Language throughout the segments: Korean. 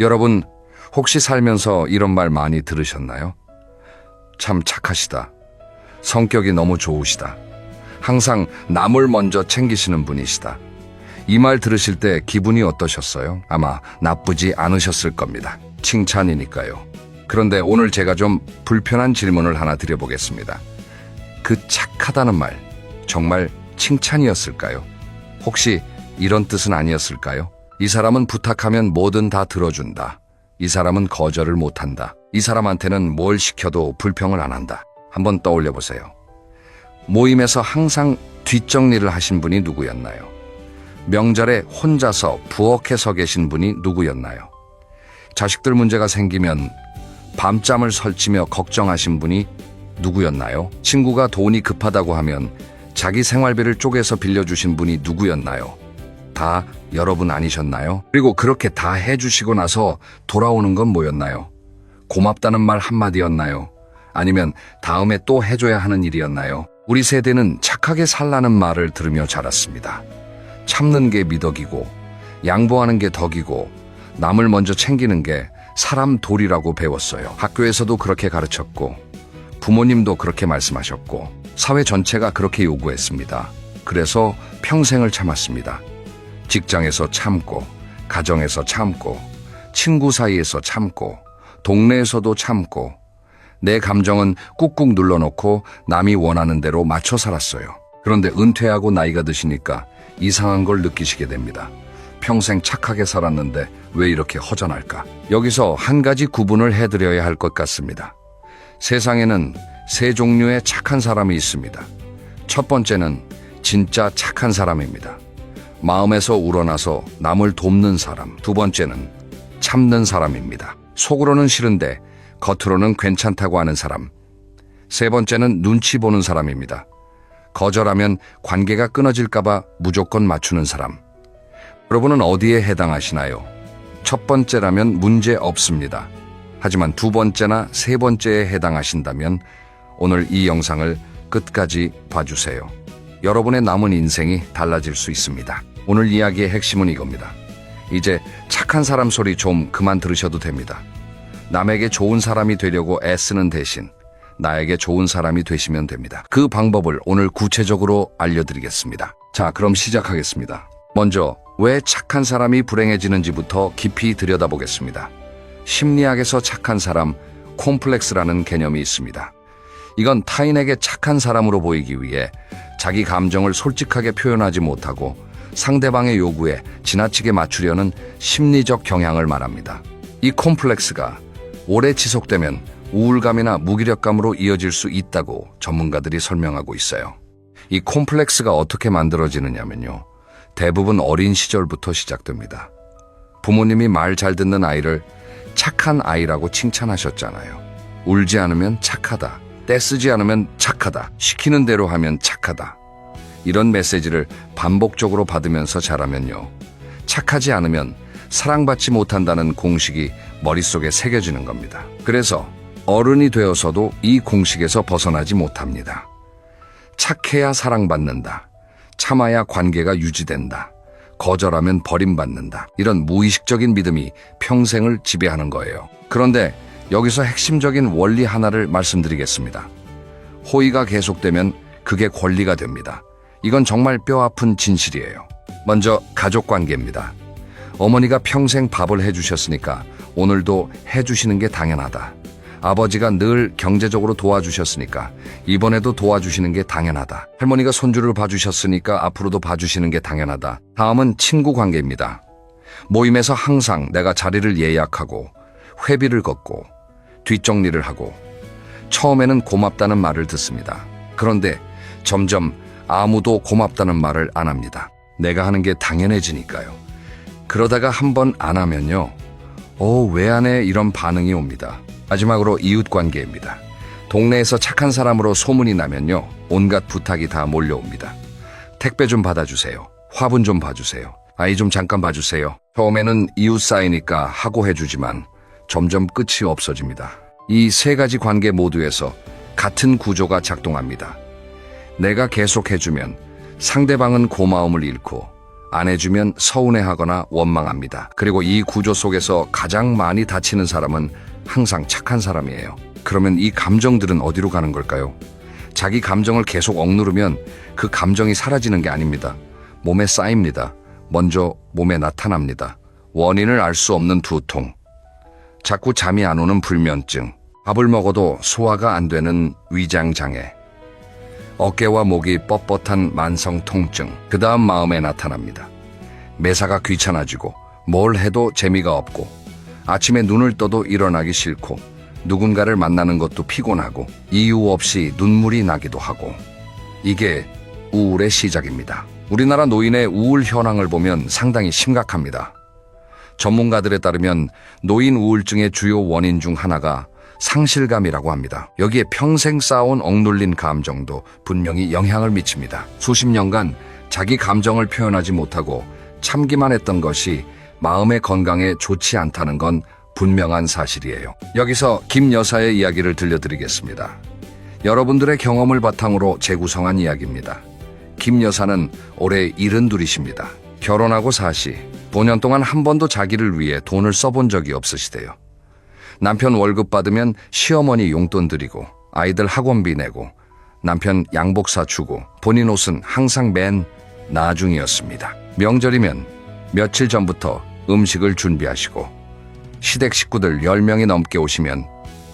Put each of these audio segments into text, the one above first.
여러분, 혹시 살면서 이런 말 많이 들으셨나요? 참 착하시다. 성격이 너무 좋으시다. 항상 남을 먼저 챙기시는 분이시다. 이 말 들으실 때 기분이 어떠셨어요? 아마 나쁘지 않으셨을 겁니다. 칭찬이니까요. 그런데 오늘 제가 좀 불편한 질문을 하나 드려보겠습니다. 그 착하다는 말, 정말 칭찬이었을까요? 혹시 이런 뜻은 아니었을까요? 이 사람은 부탁하면 뭐든 다 들어준다. 이 사람은 거절을 못한다. 이 사람한테는 뭘 시켜도 불평을 안 한다. 한번 떠올려 보세요. 모임에서 항상 뒷정리를 하신 분이 누구였나요? 명절에 혼자서 부엌에 서 계신 분이 누구였나요? 자식들 문제가 생기면 밤잠을 설치며 걱정하신 분이 누구였나요? 친구가 돈이 급하다고 하면 자기 생활비를 쪼개서 빌려주신 분이 누구였나요? 다 여러분 아니셨나요? 그리고 그렇게 다 해주시고 나서 돌아오는 건 뭐였나요? 고맙다는 말 한마디였나요? 아니면 다음에 또 해줘야 하는 일이었나요? 우리 세대는 착하게 살라는 말을 들으며 자랐습니다. 참는 게 미덕이고 양보하는 게 덕이고 남을 먼저 챙기는 게 사람 도리라고 배웠어요. 학교에서도 그렇게 가르쳤고 부모님도 그렇게 말씀하셨고 사회 전체가 그렇게 요구했습니다. 그래서 평생을 참았습니다. 직장에서 참고, 가정에서 참고, 친구 사이에서 참고, 동네에서도 참고, 내 감정은 꾹꾹 눌러놓고 남이 원하는 대로 맞춰 살았어요. 그런데 은퇴하고 나이가 드시니까 이상한 걸 느끼시게 됩니다. 평생 착하게 살았는데 왜 이렇게 허전할까? 여기서 한 가지 구분을 해드려야 할 것 같습니다. 세상에는 세 종류의 착한 사람이 있습니다. 첫 번째는 진짜 착한 사람입니다. 마음에서 우러나서 남을 돕는 사람. 두 번째는 참는 사람입니다. 속으로는 싫은데 겉으로는 괜찮다고 하는 사람. 세 번째는 눈치 보는 사람입니다. 거절하면 관계가 끊어질까봐 무조건 맞추는 사람. 여러분은 어디에 해당하시나요? 첫 번째라면 문제 없습니다. 하지만 두 번째나 세 번째에 해당하신다면 오늘 이 영상을 끝까지 봐주세요. 여러분의 남은 인생이 달라질 수 있습니다. 오늘 이야기의 핵심은 이겁니다. 이제 착한 사람 소리 좀 그만 들으셔도 됩니다. 남에게 좋은 사람이 되려고 애쓰는 대신 나에게 좋은 사람이 되시면 됩니다. 그 방법을 오늘 구체적으로 알려드리겠습니다. 자, 그럼 시작하겠습니다. 먼저 왜 착한 사람이 불행해지는지부터 깊이 들여다보겠습니다. 심리학에서 착한 사람, 콤플렉스라는 개념이 있습니다. 이건 타인에게 착한 사람으로 보이기 위해 자기 감정을 솔직하게 표현하지 못하고 상대방의 요구에 지나치게 맞추려는 심리적 경향을 말합니다. 이 콤플렉스가 오래 지속되면 우울감이나 무기력감으로 이어질 수 있다고 전문가들이 설명하고 있어요. 이 콤플렉스가 어떻게 만들어지느냐면요. 대부분 어린 시절부터 시작됩니다. 부모님이 말 잘 듣는 아이를 착한 아이라고 칭찬하셨잖아요. 울지 않으면 착하다. 떼쓰지 않으면 착하다. 시키는 대로 하면 착하다. 이런 메시지를 반복적으로 받으면서 자라면요. 착하지 않으면 사랑받지 못한다는 공식이 머릿속에 새겨지는 겁니다. 그래서 어른이 되어서도 이 공식에서 벗어나지 못합니다. 착해야 사랑받는다. 참아야 관계가 유지된다. 거절하면 버림받는다. 이런 무의식적인 믿음이 평생을 지배하는 거예요. 그런데 여기서 핵심적인 원리 하나를 말씀드리겠습니다. 호의가 계속되면 그게 권리가 됩니다. 이건 정말 뼈아픈 진실이에요. 먼저 가족관계입니다. 어머니가 평생 밥을 해주셨으니까 오늘도 해주시는 게 당연하다. 아버지가 늘 경제적으로 도와주셨으니까 이번에도 도와주시는 게 당연하다. 할머니가 손주를 봐주셨으니까 앞으로도 봐주시는 게 당연하다. 다음은 친구 관계입니다. 모임에서 항상 내가 자리를 예약하고 회비를 걷고 뒷정리를 하고 처음에는 고맙다는 말을 듣습니다. 그런데 점점 아무도 고맙다는 말을 안 합니다. 내가 하는 게 당연해지니까요. 그러다가 한번 안 하면요. 왜 안 해? 이런 반응이 옵니다. 마지막으로 이웃관계입니다. 동네에서 착한 사람으로 소문이 나면요. 온갖 부탁이 다 몰려옵니다. 택배 좀 받아주세요. 화분 좀 봐주세요. 아이 좀 잠깐 봐주세요. 처음에는 이웃 사이니까 하고 해주지만 점점 끝이 없어집니다. 이 세 가지 관계 모두에서 같은 구조가 작동합니다. 내가 계속 해주면 상대방은 고마움을 잃고 안 해주면 서운해하거나 원망합니다. 그리고 이 구조 속에서 가장 많이 다치는 사람은 항상 착한 사람이에요. 그러면 이 감정들은 어디로 가는 걸까요? 자기 감정을 계속 억누르면 그 감정이 사라지는 게 아닙니다. 몸에 쌓입니다. 먼저 몸에 나타납니다. 원인을 알 수 없는 두통, 자꾸 잠이 안 오는 불면증, 밥을 먹어도 소화가 안 되는 위장장애, 어깨와 목이 뻣뻣한 만성 통증, 그 다음 마음에 나타납니다. 매사가 귀찮아지고 뭘 해도 재미가 없고 아침에 눈을 떠도 일어나기 싫고 누군가를 만나는 것도 피곤하고 이유 없이 눈물이 나기도 하고, 이게 우울의 시작입니다. 우리나라 노인의 우울 현황을 보면 상당히 심각합니다. 전문가들에 따르면 노인 우울증의 주요 원인 중 하나가 상실감이라고 합니다. 여기에 평생 쌓아온 억눌린 감정도 분명히 영향을 미칩니다. 수십 년간 자기 감정을 표현하지 못하고 참기만 했던 것이 마음의 건강에 좋지 않다는 건 분명한 사실이에요. 여기서 김 여사의 이야기를 들려드리겠습니다. 여러분들의 경험을 바탕으로 재구성한 이야기입니다. 김 여사는 올해 72이십니다. 결혼하고 사시, 5년 동안 한 번도 자기를 위해 돈을 써본 적이 없으시대요. 남편 월급 받으면 시어머니 용돈 드리고 아이들 학원비 내고 남편 양복 사주고 본인 옷은 항상 맨 나중이었습니다. 명절이면 며칠 전부터 음식을 준비하시고 시댁 식구들 10명이 넘게 오시면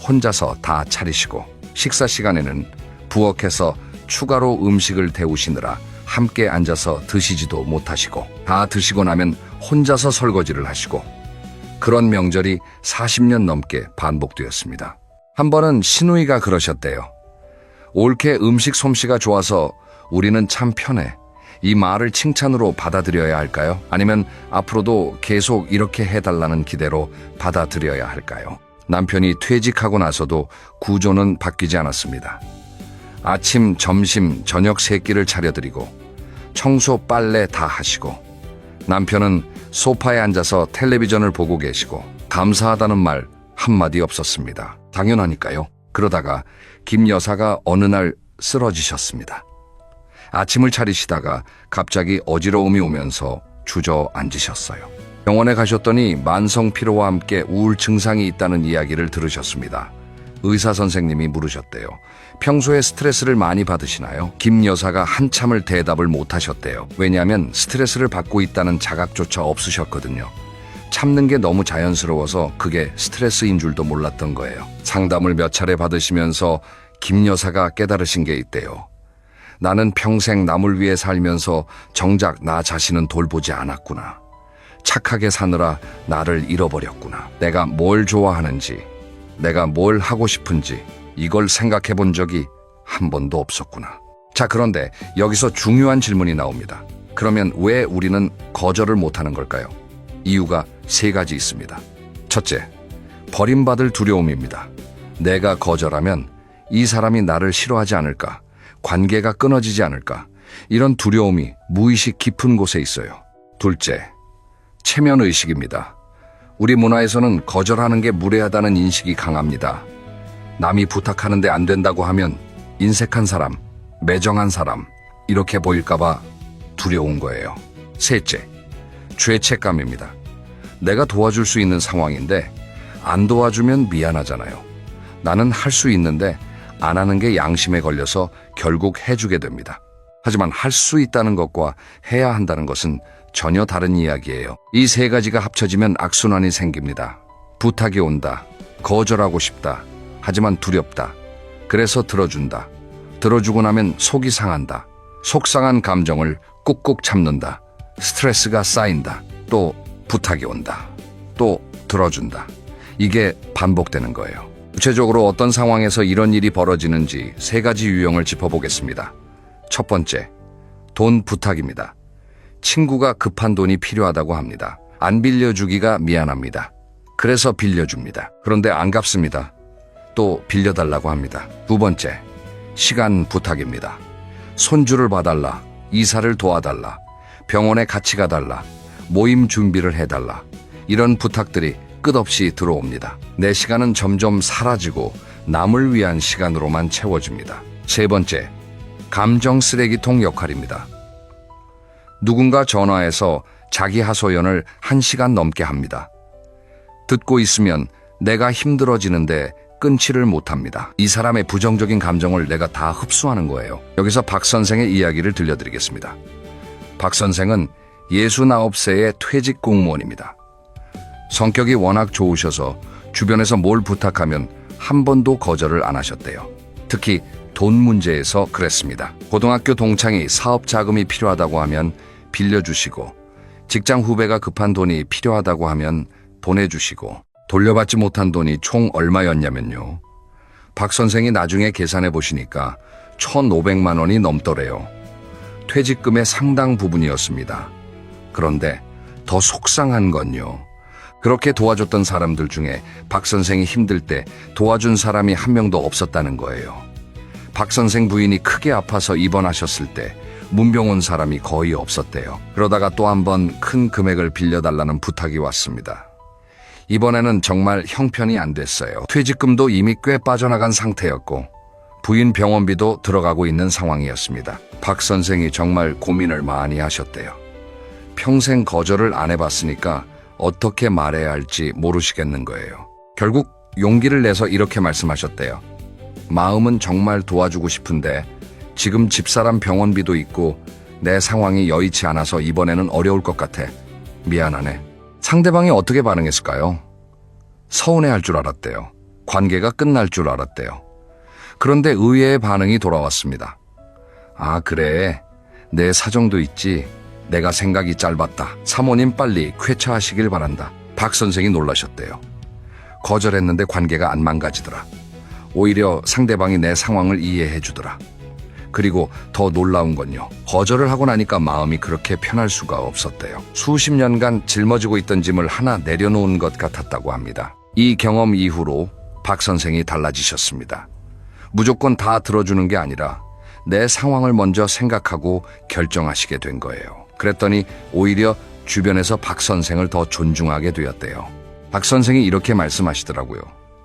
혼자서 다 차리시고 식사 시간에는 부엌에서 추가로 음식을 데우시느라 함께 앉아서 드시지도 못하시고 다 드시고 나면 혼자서 설거지를 하시고, 그런 명절이 40년 넘게 반복되었습니다. 한 번은 시누이가 그러셨대요. 옳게 음식 솜씨가 좋아서 우리는 참 편해. 이 말을 칭찬으로 받아들여야 할까요? 아니면 앞으로도 계속 이렇게 해달라는 기대로 받아들여야 할까요? 남편이 퇴직하고 나서도 구조는 바뀌지 않았습니다. 아침, 점심, 저녁 3끼를 차려드리고 청소, 빨래 다 하시고 남편은 소파에 앉아서 텔레비전을 보고 계시고 감사하다는 말 한마디 없었습니다. 당연하니까요. 그러다가 김 여사가 어느 날 쓰러지셨습니다. 아침을 차리시다가 갑자기 어지러움이 오면서 주저앉으셨어요. 병원에 가셨더니 만성 피로와 함께 우울 증상이 있다는 이야기를 들으셨습니다. 의사 선생님이 물으셨대요. 평소에 스트레스를 많이 받으시나요? 김 여사가 한참을 대답을 못 하셨대요. 왜냐하면 스트레스를 받고 있다는 자각조차 없으셨거든요. 참는 게 너무 자연스러워서 그게 스트레스인 줄도 몰랐던 거예요. 상담을 몇 차례 받으시면서 김 여사가 깨달으신 게 있대요. 나는 평생 남을 위해 살면서 정작 나 자신은 돌보지 않았구나. 착하게 사느라 나를 잃어버렸구나. 내가 뭘 좋아하는지, 내가 뭘 하고 싶은지 이걸 생각해 본 적이 한 번도 없었구나. 자, 그런데 여기서 중요한 질문이 나옵니다. 그러면 왜 우리는 거절을 못하는 걸까요? 이유가 3가지 있습니다. 첫째, 버림받을 두려움입니다. 내가 거절하면 이 사람이 나를 싫어하지 않을까, 관계가 끊어지지 않을까, 이런 두려움이 무의식 깊은 곳에 있어요. 둘째, 체면의식입니다. 우리 문화에서는 거절하는 게 무례하다는 인식이 강합니다. 남이 부탁하는데 안 된다고 하면 인색한 사람, 매정한 사람, 이렇게 보일까봐 두려운 거예요. 셋째, 죄책감입니다. 내가 도와줄 수 있는 상황인데 안 도와주면 미안하잖아요. 나는 할 수 있는데 안 하는 게 양심에 걸려서 결국 해주게 됩니다. 하지만 할 수 있다는 것과 해야 한다는 것은 전혀 다른 이야기예요. 이 3가지가 합쳐지면 악순환이 생깁니다. 부탁이 온다. 거절하고 싶다. 하지만 두렵다. 그래서 들어준다. 들어주고 나면 속이 상한다. 속상한 감정을 꾹꾹 참는다. 스트레스가 쌓인다. 또 부탁이 온다. 또 들어준다. 이게 반복되는 거예요. 구체적으로 어떤 상황에서 이런 일이 벌어지는지 3가지 유형을 짚어보겠습니다. 첫 번째, 돈 부탁입니다. 친구가 급한 돈이 필요하다고 합니다. 안 빌려주기가 미안합니다. 그래서 빌려줍니다. 그런데 안 갚습니다. 또 빌려달라고 합니다. 두 번째, 시간 부탁입니다. 손주를 봐달라, 이사를 도와달라, 병원에 같이 가달라, 모임 준비를 해달라, 이런 부탁들이 끝없이 들어옵니다. 내 시간은 점점 사라지고 남을 위한 시간으로만 채워집니다. 세 번째, 감정 쓰레기통 역할입니다. 누군가 전화해서 자기 하소연을 1시간 넘게 합니다. 듣고 있으면 내가 힘들어지는데 끊지를 못합니다. 이 사람의 부정적인 감정을 내가 다 흡수하는 거예요. 여기서 박 선생의 이야기를 들려드리겠습니다. 박 선생은 69세의 퇴직 공무원입니다. 성격이 워낙 좋으셔서 주변에서 뭘 부탁하면 한 번도 거절을 안 하셨대요. 특히 돈 문제에서 그랬습니다. 고등학교 동창이 사업 자금이 필요하다고 하면 빌려주시고, 직장 후배가 급한 돈이 필요하다고 하면 보내주시고, 돌려받지 못한 돈이 총 얼마였냐면요. 박 선생이 나중에 계산해 보시니까 1,500만 원이 넘더래요. 퇴직금의 상당 부분이었습니다. 그런데 더 속상한 건요. 그렇게 도와줬던 사람들 중에 박 선생이 힘들 때 도와준 사람이 한 명도 없었다는 거예요. 박 선생 부인이 크게 아파서 입원하셨을 때 문병 온 사람이 거의 없었대요. 그러다가 또 한 번 큰 금액을 빌려달라는 부탁이 왔습니다. 이번에는 정말 형편이 안 됐어요. 퇴직금도 이미 꽤 빠져나간 상태였고 부인 병원비도 들어가고 있는 상황이었습니다. 박 선생이 정말 고민을 많이 하셨대요. 평생 거절을 안 해봤으니까 어떻게 말해야 할지 모르시겠는 거예요. 결국 용기를 내서 이렇게 말씀하셨대요. 마음은 정말 도와주고 싶은데 지금 집사람 병원비도 있고 내 상황이 여의치 않아서 이번에는 어려울 것 같아. 미안하네. 상대방이 어떻게 반응했을까요? 서운해할 줄 알았대요. 관계가 끝날 줄 알았대요. 그런데 의외의 반응이 돌아왔습니다. 아, 그래. 내 사정도 있지. 내가 생각이 짧았다. 사모님 빨리 쾌차하시길 바란다. 박 선생이 놀라셨대요. 거절했는데 관계가 안 망가지더라. 오히려 상대방이 내 상황을 이해해 주더라. 그리고 더 놀라운 건요. 거절을 하고 나니까 마음이 그렇게 편할 수가 없었대요. 수십 년간 짊어지고 있던 짐을 하나 내려놓은 것 같았다고 합니다. 이 경험 이후로 박 선생이 달라지셨습니다. 무조건 다 들어주는 게 아니라 내 상황을 먼저 생각하고 결정하시게 된 거예요. 그랬더니 오히려 주변에서 박 선생을 더 존중하게 되었대요. 박 선생이 이렇게 말씀하시더라고요.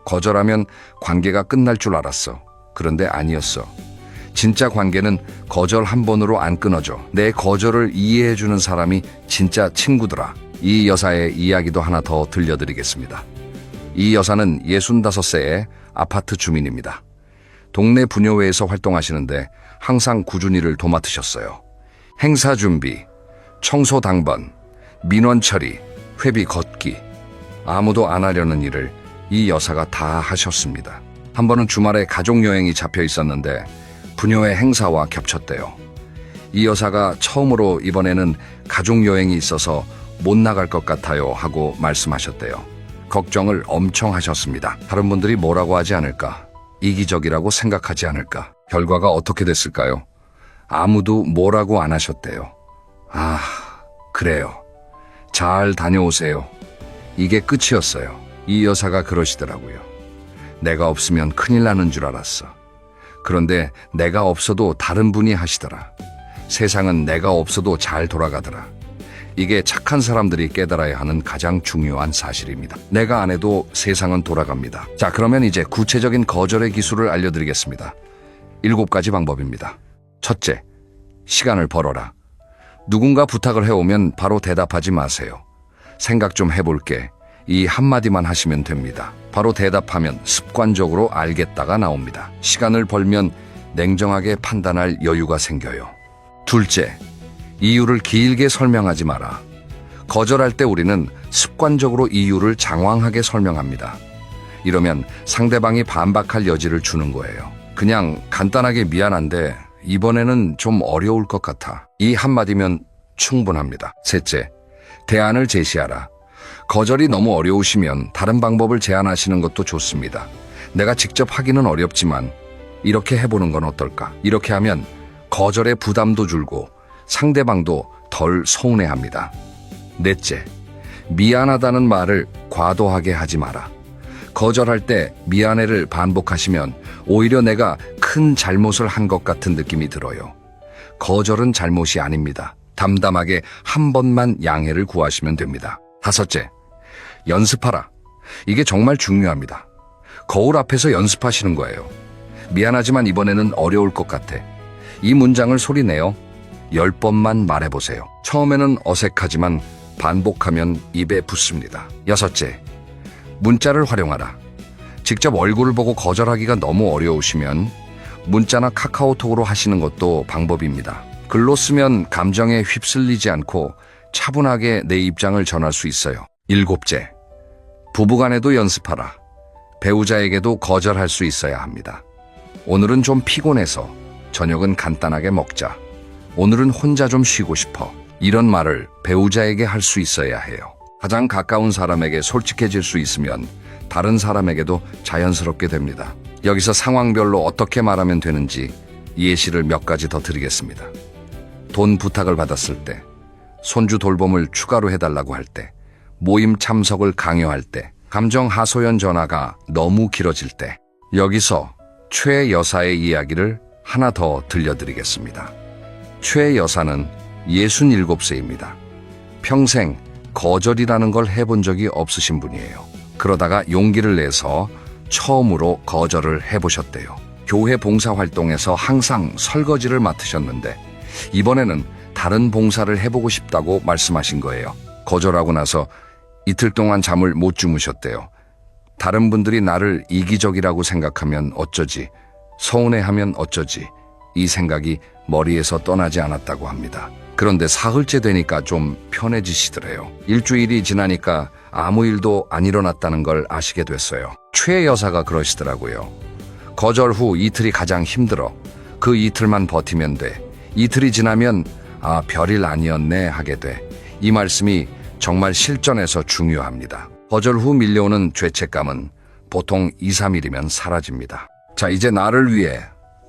거절하면 관계가 끝날 줄 알았어. 그런데 아니었어. 진짜 관계는 거절 한 번으로 안 끊어져. 내 거절을 이해해주는 사람이 진짜 친구더라. 이 여사의 이야기도 하나 더 들려드리겠습니다. 이 여사는 65세의 아파트 주민입니다. 동네 부녀회에서 활동하시는데 항상 꾸준히 일을 도맡으셨어요. 행사 준비, 청소 당번, 민원 처리, 회비 걷기, 아무도 안 하려는 일을 이 여사가 다 하셨습니다. 한 번은 주말에 가족여행이 잡혀 있었는데 부녀회 행사와 겹쳤대요. 이 여사가 처음으로 이번에는 가족여행이 있어서 못 나갈 것 같아요 하고 말씀하셨대요. 걱정을 엄청 하셨습니다. 다른 분들이 뭐라고 하지 않을까? 이기적이라고 생각하지 않을까? 결과가 어떻게 됐을까요? 아무도 뭐라고 안 하셨대요. 아, 그래요. 잘 다녀오세요. 이게 끝이었어요. 이 여사가 그러시더라고요. 내가 없으면 큰일 나는 줄 알았어. 그런데 내가 없어도 다른 분이 하시더라. 세상은 내가 없어도 잘 돌아가더라. 이게 착한 사람들이 깨달아야 하는 가장 중요한 사실입니다. 내가 안 해도 세상은 돌아갑니다. 자, 그러면 이제 구체적인 거절의 기술을 알려드리겠습니다. 7가지 방법입니다. 첫째, 시간을 벌어라. 누군가 부탁을 해오면 바로 대답하지 마세요. 생각 좀 해볼게. 이 한마디만 하시면 됩니다. 바로 대답하면 습관적으로 알겠다가 나옵니다. 시간을 벌면 냉정하게 판단할 여유가 생겨요. 둘째, 이유를 길게 설명하지 마라. 거절할 때 우리는 습관적으로 이유를 장황하게 설명합니다. 이러면 상대방이 반박할 여지를 주는 거예요. 그냥 간단하게 미안한데 이번에는 좀 어려울 것 같아. 이 한마디면 충분합니다. 셋째, 대안을 제시하라. 거절이 너무 어려우시면 다른 방법을 제안하시는 것도 좋습니다. 내가 직접 하기는 어렵지만 이렇게 해보는 건 어떨까? 이렇게 하면 거절의 부담도 줄고 상대방도 덜 서운해합니다. 넷째, 미안하다는 말을 과도하게 하지 마라. 거절할 때 미안해를 반복하시면 오히려 내가 큰 잘못을 한 것 같은 느낌이 들어요. 거절은 잘못이 아닙니다. 담담하게 한 번만 양해를 구하시면 됩니다. 다섯째, 연습하라. 이게 정말 중요합니다. 거울 앞에서 연습하시는 거예요. 미안하지만 이번에는 어려울 것 같아. 이 문장을 소리내어 10번만 말해보세요. 처음에는 어색하지만 반복하면 입에 붙습니다. 여섯째, 문자를 활용하라. 직접 얼굴을 보고 거절하기가 너무 어려우시면 문자나 카카오톡으로 하시는 것도 방법입니다. 글로 쓰면 감정에 휩쓸리지 않고 차분하게 내 입장을 전할 수 있어요. 일곱째, 부부간에도 연습하라. 배우자에게도 거절할 수 있어야 합니다. 오늘은 좀 피곤해서 저녁은 간단하게 먹자. 오늘은 혼자 좀 쉬고 싶어. 이런 말을 배우자에게 할 수 있어야 해요. 가장 가까운 사람에게 솔직해질 수 있으면 다른 사람에게도 자연스럽게 됩니다. 여기서 상황별로 어떻게 말하면 되는지 예시를 몇 가지 더 드리겠습니다. 돈 부탁을 받았을 때, 손주 돌봄을 추가로 해달라고 할 때, 모임 참석을 강요할 때, 감정 하소연 전화가 너무 길어질 때, 여기서 최 여사의 이야기를 하나 더 들려드리겠습니다. 최 여사는 67세입니다. 평생 거절이라는 걸 해본 적이 없으신 분이에요. 그러다가 용기를 내서 처음으로 거절을 해보셨대요. 교회 봉사활동에서 항상 설거지를 맡으셨는데 이번에는 다른 봉사를 해보고 싶다고 말씀하신 거예요. 거절하고 나서 이틀 동안 잠을 못 주무셨대요. 다른 분들이 나를 이기적이라고 생각하면 어쩌지, 서운해하면 어쩌지, 이 생각이 머리에서 떠나지 않았다고 합니다. 그런데 사흘째 되니까 좀 편해지시더래요. 일주일이 지나니까 아무 일도 안 일어났다는 걸 아시게 됐어요. 최 여사가 그러시더라고요. 거절 후 이틀이 가장 힘들어. 그 이틀만 버티면 돼. 이틀이 지나면 아, 별일 아니었네 하게 돼. 이 말씀이 정말 실전에서 중요합니다. 거절 후 밀려오는 죄책감은 보통 2, 3일이면 사라집니다. 자, 이제 나를 위해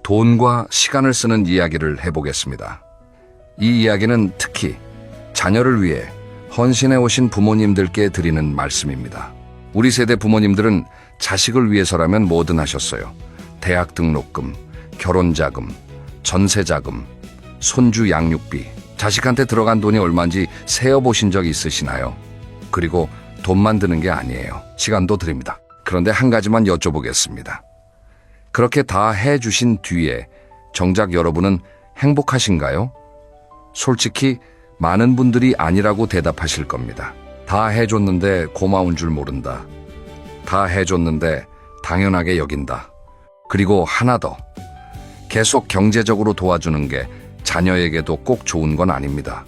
돈과 시간을 쓰는 이야기를 해보겠습니다. 이 이야기는 특히 자녀를 위해 헌신해 오신 부모님들께 드리는 말씀입니다. 우리 세대 부모님들은 자식을 위해서라면 뭐든 하셨어요. 대학 등록금, 결혼자금, 전세자금, 손주 양육비, 자식한테 들어간 돈이 얼마인지 세어보신 적 있으시나요? 그리고 돈만 드는 게 아니에요. 시간도 드립니다. 그런데 한 가지만 여쭤보겠습니다. 그렇게 다 해주신 뒤에 정작 여러분은 행복하신가요? 솔직히 많은 분들이 아니라고 대답하실 겁니다. 다 해줬는데 고마운 줄 모른다. 다 해줬는데 당연하게 여긴다. 그리고 하나 더. 계속 경제적으로 도와주는 게 자녀에게도 꼭 좋은 건 아닙니다.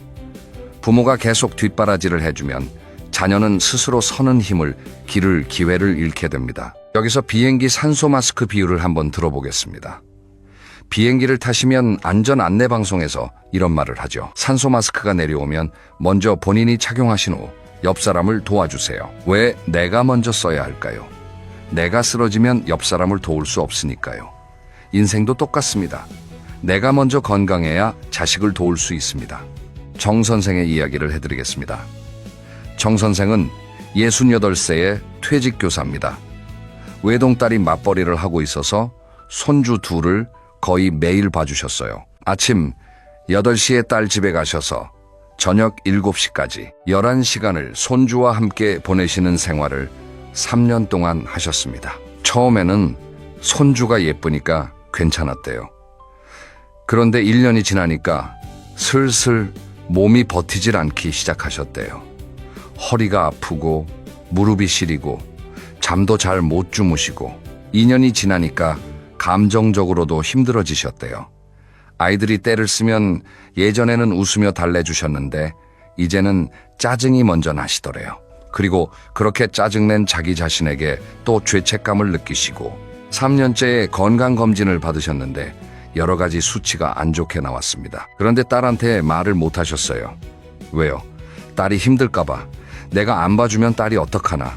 부모가 계속 뒷바라지를 해주면 자녀는 스스로 서는 힘을, 길을, 기회를 잃게 됩니다. 여기서 비행기 산소 마스크 비유를 한번 들어보겠습니다. 비행기를 타시면 안전 안내 방송에서 이런 말을 하죠. 산소 마스크가 내려오면 먼저 본인이 착용하신 후 옆 사람을 도와주세요. 왜 내가 먼저 써야 할까요? 내가 쓰러지면 옆 사람을 도울 수 없으니까요. 인생도 똑같습니다. 내가 먼저 건강해야 자식을 도울 수 있습니다. 정 선생의 이야기를 해드리겠습니다. 정 선생은 68세의 퇴직 교사입니다. 외동딸이 맞벌이를 하고 있어서 손주 둘을 거의 매일 봐주셨어요. 아침 8시에 딸 집에 가셔서 저녁 7시까지 11시간을 손주와 함께 보내시는 생활을 3년 동안 하셨습니다. 처음에는 손주가 예쁘니까 괜찮았대요. 그런데 1년이 지나니까 슬슬 몸이 버티질 않기 시작하셨대요. 허리가 아프고 무릎이 시리고 잠도 잘 못 주무시고 2년이 지나니까 감정적으로도 힘들어지셨대요. 아이들이 떼를 쓰면 예전에는 웃으며 달래주셨는데 이제는 짜증이 먼저 나시더래요. 그리고 그렇게 짜증낸 자기 자신에게 또 죄책감을 느끼시고 3년째의 건강검진을 받으셨는데 여러 가지 수치가 안 좋게 나왔습니다. 그런데 딸한테 말을 못 하셨어요. 왜요? 딸이 힘들까봐. 내가 안 봐주면 딸이 어떡하나.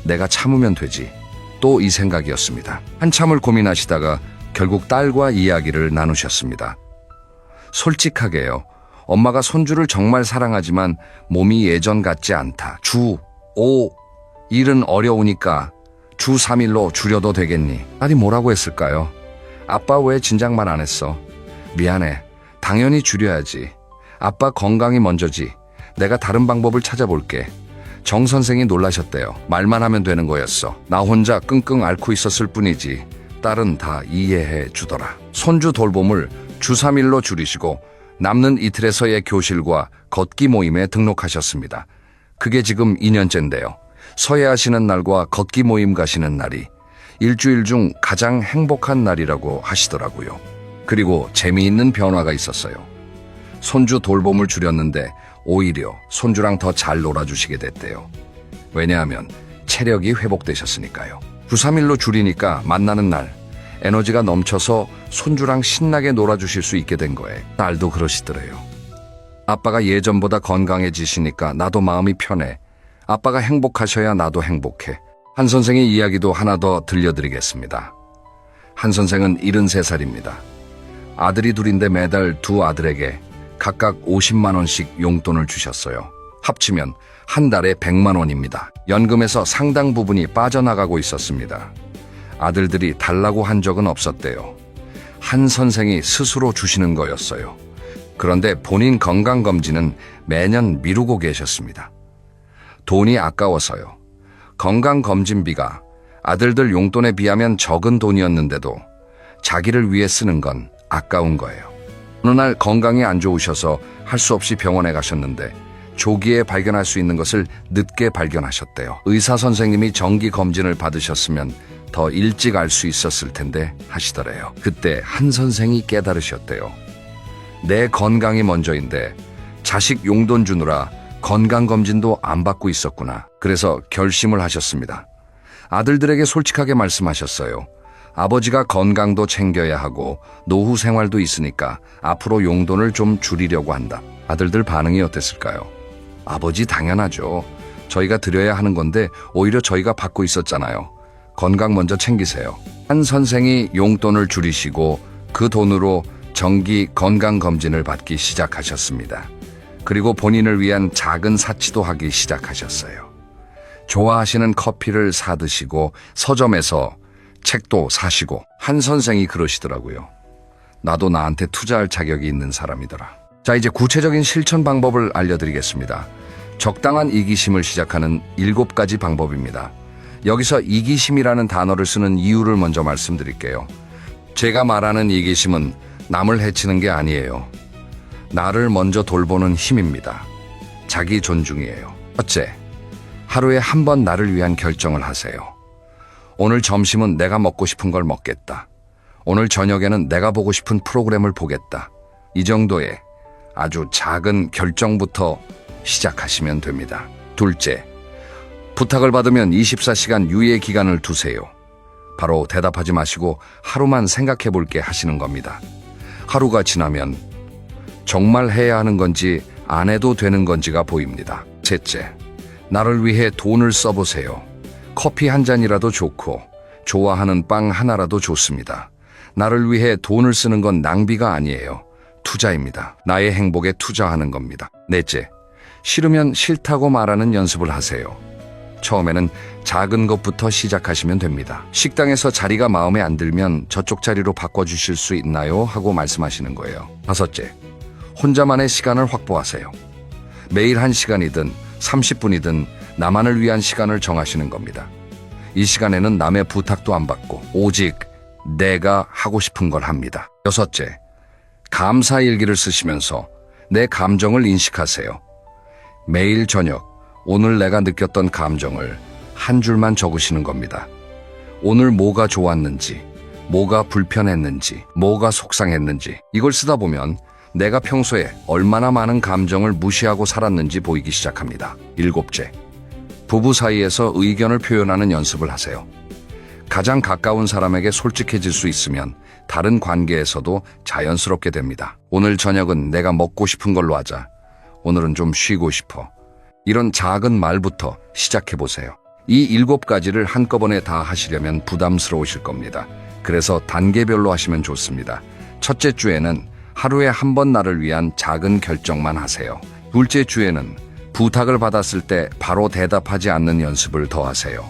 내가 참으면 되지. 또 이 생각이었습니다. 한참을 고민하시다가 결국 딸과 이야기를 나누셨습니다. 솔직하게요. 엄마가 손주를 정말 사랑하지만 몸이 예전 같지 않다. 주 5, 일은 어려우니까 주 3일로 줄여도 되겠니? 딸이 뭐라고 했을까요? 아빠 왜 진작 말 안 했어? 미안해. 당연히 줄여야지. 아빠 건강이 먼저지. 내가 다른 방법을 찾아볼게. 정 선생이 놀라셨대요. 말만 하면 되는 거였어. 나 혼자 끙끙 앓고 있었을 뿐이지. 딸은 다 이해해 주더라. 손주 돌봄을 주 3일로 줄이시고 남는 이틀에서의 교실과 걷기 모임에 등록하셨습니다. 그게 지금 2년째인데요. 서예하시는 날과 걷기 모임 가시는 날이 일주일 중 가장 행복한 날이라고 하시더라고요. 그리고 재미있는 변화가 있었어요. 손주 돌봄을 줄였는데 오히려 손주랑 더 잘 놀아주시게 됐대요. 왜냐하면 체력이 회복되셨으니까요. 2, 3일로 줄이니까 만나는 날 에너지가 넘쳐서 손주랑 신나게 놀아주실 수 있게 된 거예요. 딸도 그러시더래요. 아빠가 예전보다 건강해지시니까 나도 마음이 편해. 아빠가 행복하셔야 나도 행복해. 한 선생의 이야기도 하나 더 들려드리겠습니다. 한 선생은 73살입니다. 아들이 둘인데 매달 두 아들에게 각각 50만 원씩 용돈을 주셨어요. 합치면 한 달에 100만 원입니다. 연금에서 상당 부분이 빠져나가고 있었습니다. 아들들이 달라고 한 적은 없었대요. 한 선생이 스스로 주시는 거였어요. 그런데 본인 건강검진은 매년 미루고 계셨습니다. 돈이 아까워서요. 건강검진비가 아들들 용돈에 비하면 적은 돈이었는데도 자기를 위해 쓰는 건 아까운 거예요. 어느 날 건강이 안 좋으셔서 할 수 없이 병원에 가셨는데 조기에 발견할 수 있는 것을 늦게 발견하셨대요. 의사 선생님이 정기 검진을 받으셨으면 더 일찍 알 수 있었을 텐데 하시더래요. 그때 한 선생이 깨달으셨대요. 내 건강이 먼저인데 자식 용돈 주느라 건강검진도 안 받고 있었구나. 그래서 결심을 하셨습니다. 아들들에게 솔직하게 말씀하셨어요. 아버지가 건강도 챙겨야 하고 노후 생활도 있으니까 앞으로 용돈을 좀 줄이려고 한다. 아들들 반응이 어땠을까요? 아버지 당연하죠. 저희가 드려야 하는 건데 오히려 저희가 받고 있었잖아요. 건강 먼저 챙기세요. 한 선생이 용돈을 줄이시고 그 돈으로 정기 건강검진을 받기 시작하셨습니다. 그리고 본인을 위한 작은 사치도 하기 시작하셨어요. 좋아하시는 커피를 사 드시고 서점에서 책도 사시고. 한 선생이 그러시더라고요. 나도 나한테 투자할 자격이 있는 사람이더라. 자, 이제 구체적인 실천 방법을 알려드리겠습니다. 적당한 이기심을 시작하는 7가지 방법입니다. 여기서 이기심이라는 단어를 쓰는 이유를 먼저 말씀드릴게요. 제가 말하는 이기심은 남을 해치는 게 아니에요. 나를 먼저 돌보는 힘입니다. 자기 존중이에요. 첫째, 하루에 한 번 나를 위한 결정을 하세요. 오늘 점심은 내가 먹고 싶은 걸 먹겠다. 오늘 저녁에는 내가 보고 싶은 프로그램을 보겠다. 이 정도의 아주 작은 결정부터 시작하시면 됩니다. 둘째, 부탁을 받으면 24시간 유예 기간을 두세요. 바로 대답하지 마시고 하루만 생각해 볼게 하시는 겁니다. 하루가 지나면 정말 해야 하는 건지 안 해도 되는 건지가 보입니다. 셋째, 나를 위해 돈을 써보세요. 커피 한 잔이라도 좋고 좋아하는 빵 하나라도 좋습니다. 나를 위해 돈을 쓰는 건 낭비가 아니에요. 투자입니다. 나의 행복에 투자하는 겁니다. 넷째, 싫으면 싫다고 말하는 연습을 하세요. 처음에는 작은 것부터 시작하시면 됩니다. 식당에서 자리가 마음에 안 들면 저쪽 자리로 바꿔주실 수 있나요? 하고 말씀하시는 거예요. 다섯째, 혼자만의 시간을 확보하세요. 매일 1시간이든 30분이든 나만을 위한 시간을 정하시는 겁니다. 이 시간에는 남의 부탁도 안 받고 오직 내가 하고 싶은 걸 합니다. 여섯째, 감사 일기를 쓰시면서 내 감정을 인식하세요. 매일 저녁 오늘 내가 느꼈던 감정을 한 줄만 적으시는 겁니다. 오늘 뭐가 좋았는지, 뭐가 불편했는지, 뭐가 속상했는지. 이걸 쓰다 보면 내가 평소에 얼마나 많은 감정을 무시하고 살았는지 보이기 시작합니다. 일곱째, 부부 사이에서 의견을 표현하는 연습을 하세요. 가장 가까운 사람에게 솔직해질 수 있으면 다른 관계에서도 자연스럽게 됩니다. 오늘 저녁은 내가 먹고 싶은 걸로 하자. 오늘은 좀 쉬고 싶어. 이런 작은 말부터 시작해보세요. 이 7가지를 한꺼번에 다 하시려면 부담스러우실 겁니다. 그래서 단계별로 하시면 좋습니다. 첫째 주에는 하루에 한 번 나를 위한 작은 결정만 하세요. 둘째 주에는 부탁을 받았을 때 바로 대답하지 않는 연습을 더 하세요.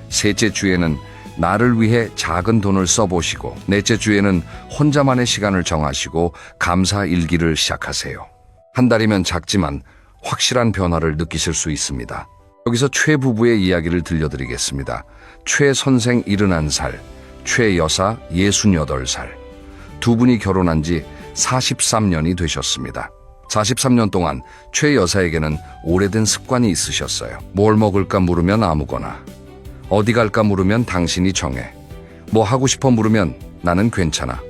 셋째 주에는 나를 위해 작은 돈을 써보시고, 넷째 주에는 혼자만의 시간을 정하시고 감사 일기를 시작하세요. 한 달이면 작지만 확실한 변화를 느끼실 수 있습니다. 여기서 최 부부의 이야기를 들려드리겠습니다. 최 선생 71살, 최 여사 68살. 두 분이 결혼한 지 43년이 되셨습니다. 43년 동안 최 여사에게는 오래된 습관이 있으셨어요. 뭘 먹을까 물으면 아무거나, 어디 갈까 물으면 당신이 정해, 뭐 하고 싶어 물으면 나는 괜찮아.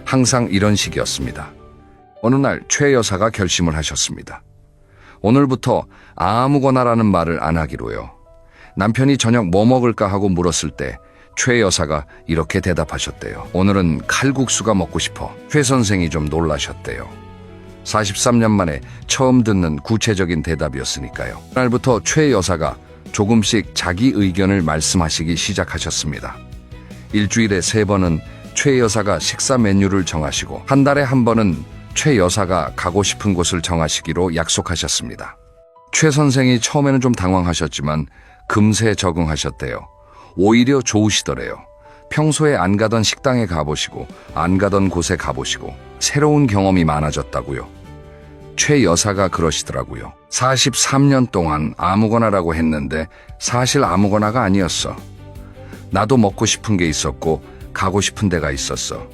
항상 이런 식이었습니다. 어느 날 최 여사가 결심을 하셨습니다. 오늘부터 아무거나라는 말을 안 하기로요. 남편이 저녁 뭐 먹을까 하고 물었을 때 최 여사가 이렇게 대답하셨대요. 오늘은 칼국수가 먹고 싶어. 최 선생이 좀 놀라셨대요. 43년 만에 처음 듣는 구체적인 대답이었으니까요. 그날부터 최 여사가 조금씩 자기 의견을 말씀하시기 시작하셨습니다. 일주일에 3번은 최 여사가 식사 메뉴를 정하시고 한 달에 한 번은 최 여사가 가고 싶은 곳을 정하시기로 약속하셨습니다. 최 선생이 처음에는 좀 당황하셨지만 금세 적응하셨대요. 오히려 좋으시더래요. 평소에 안 가던 식당에 가보시고 안 가던 곳에 가보시고 새로운 경험이 많아졌다고요. 최 여사가 그러시더라고요. 43년 동안 아무거나라고 했는데 사실 아무거나가 아니었어. 나도 먹고 싶은 게 있었고 가고 싶은 데가 있었어.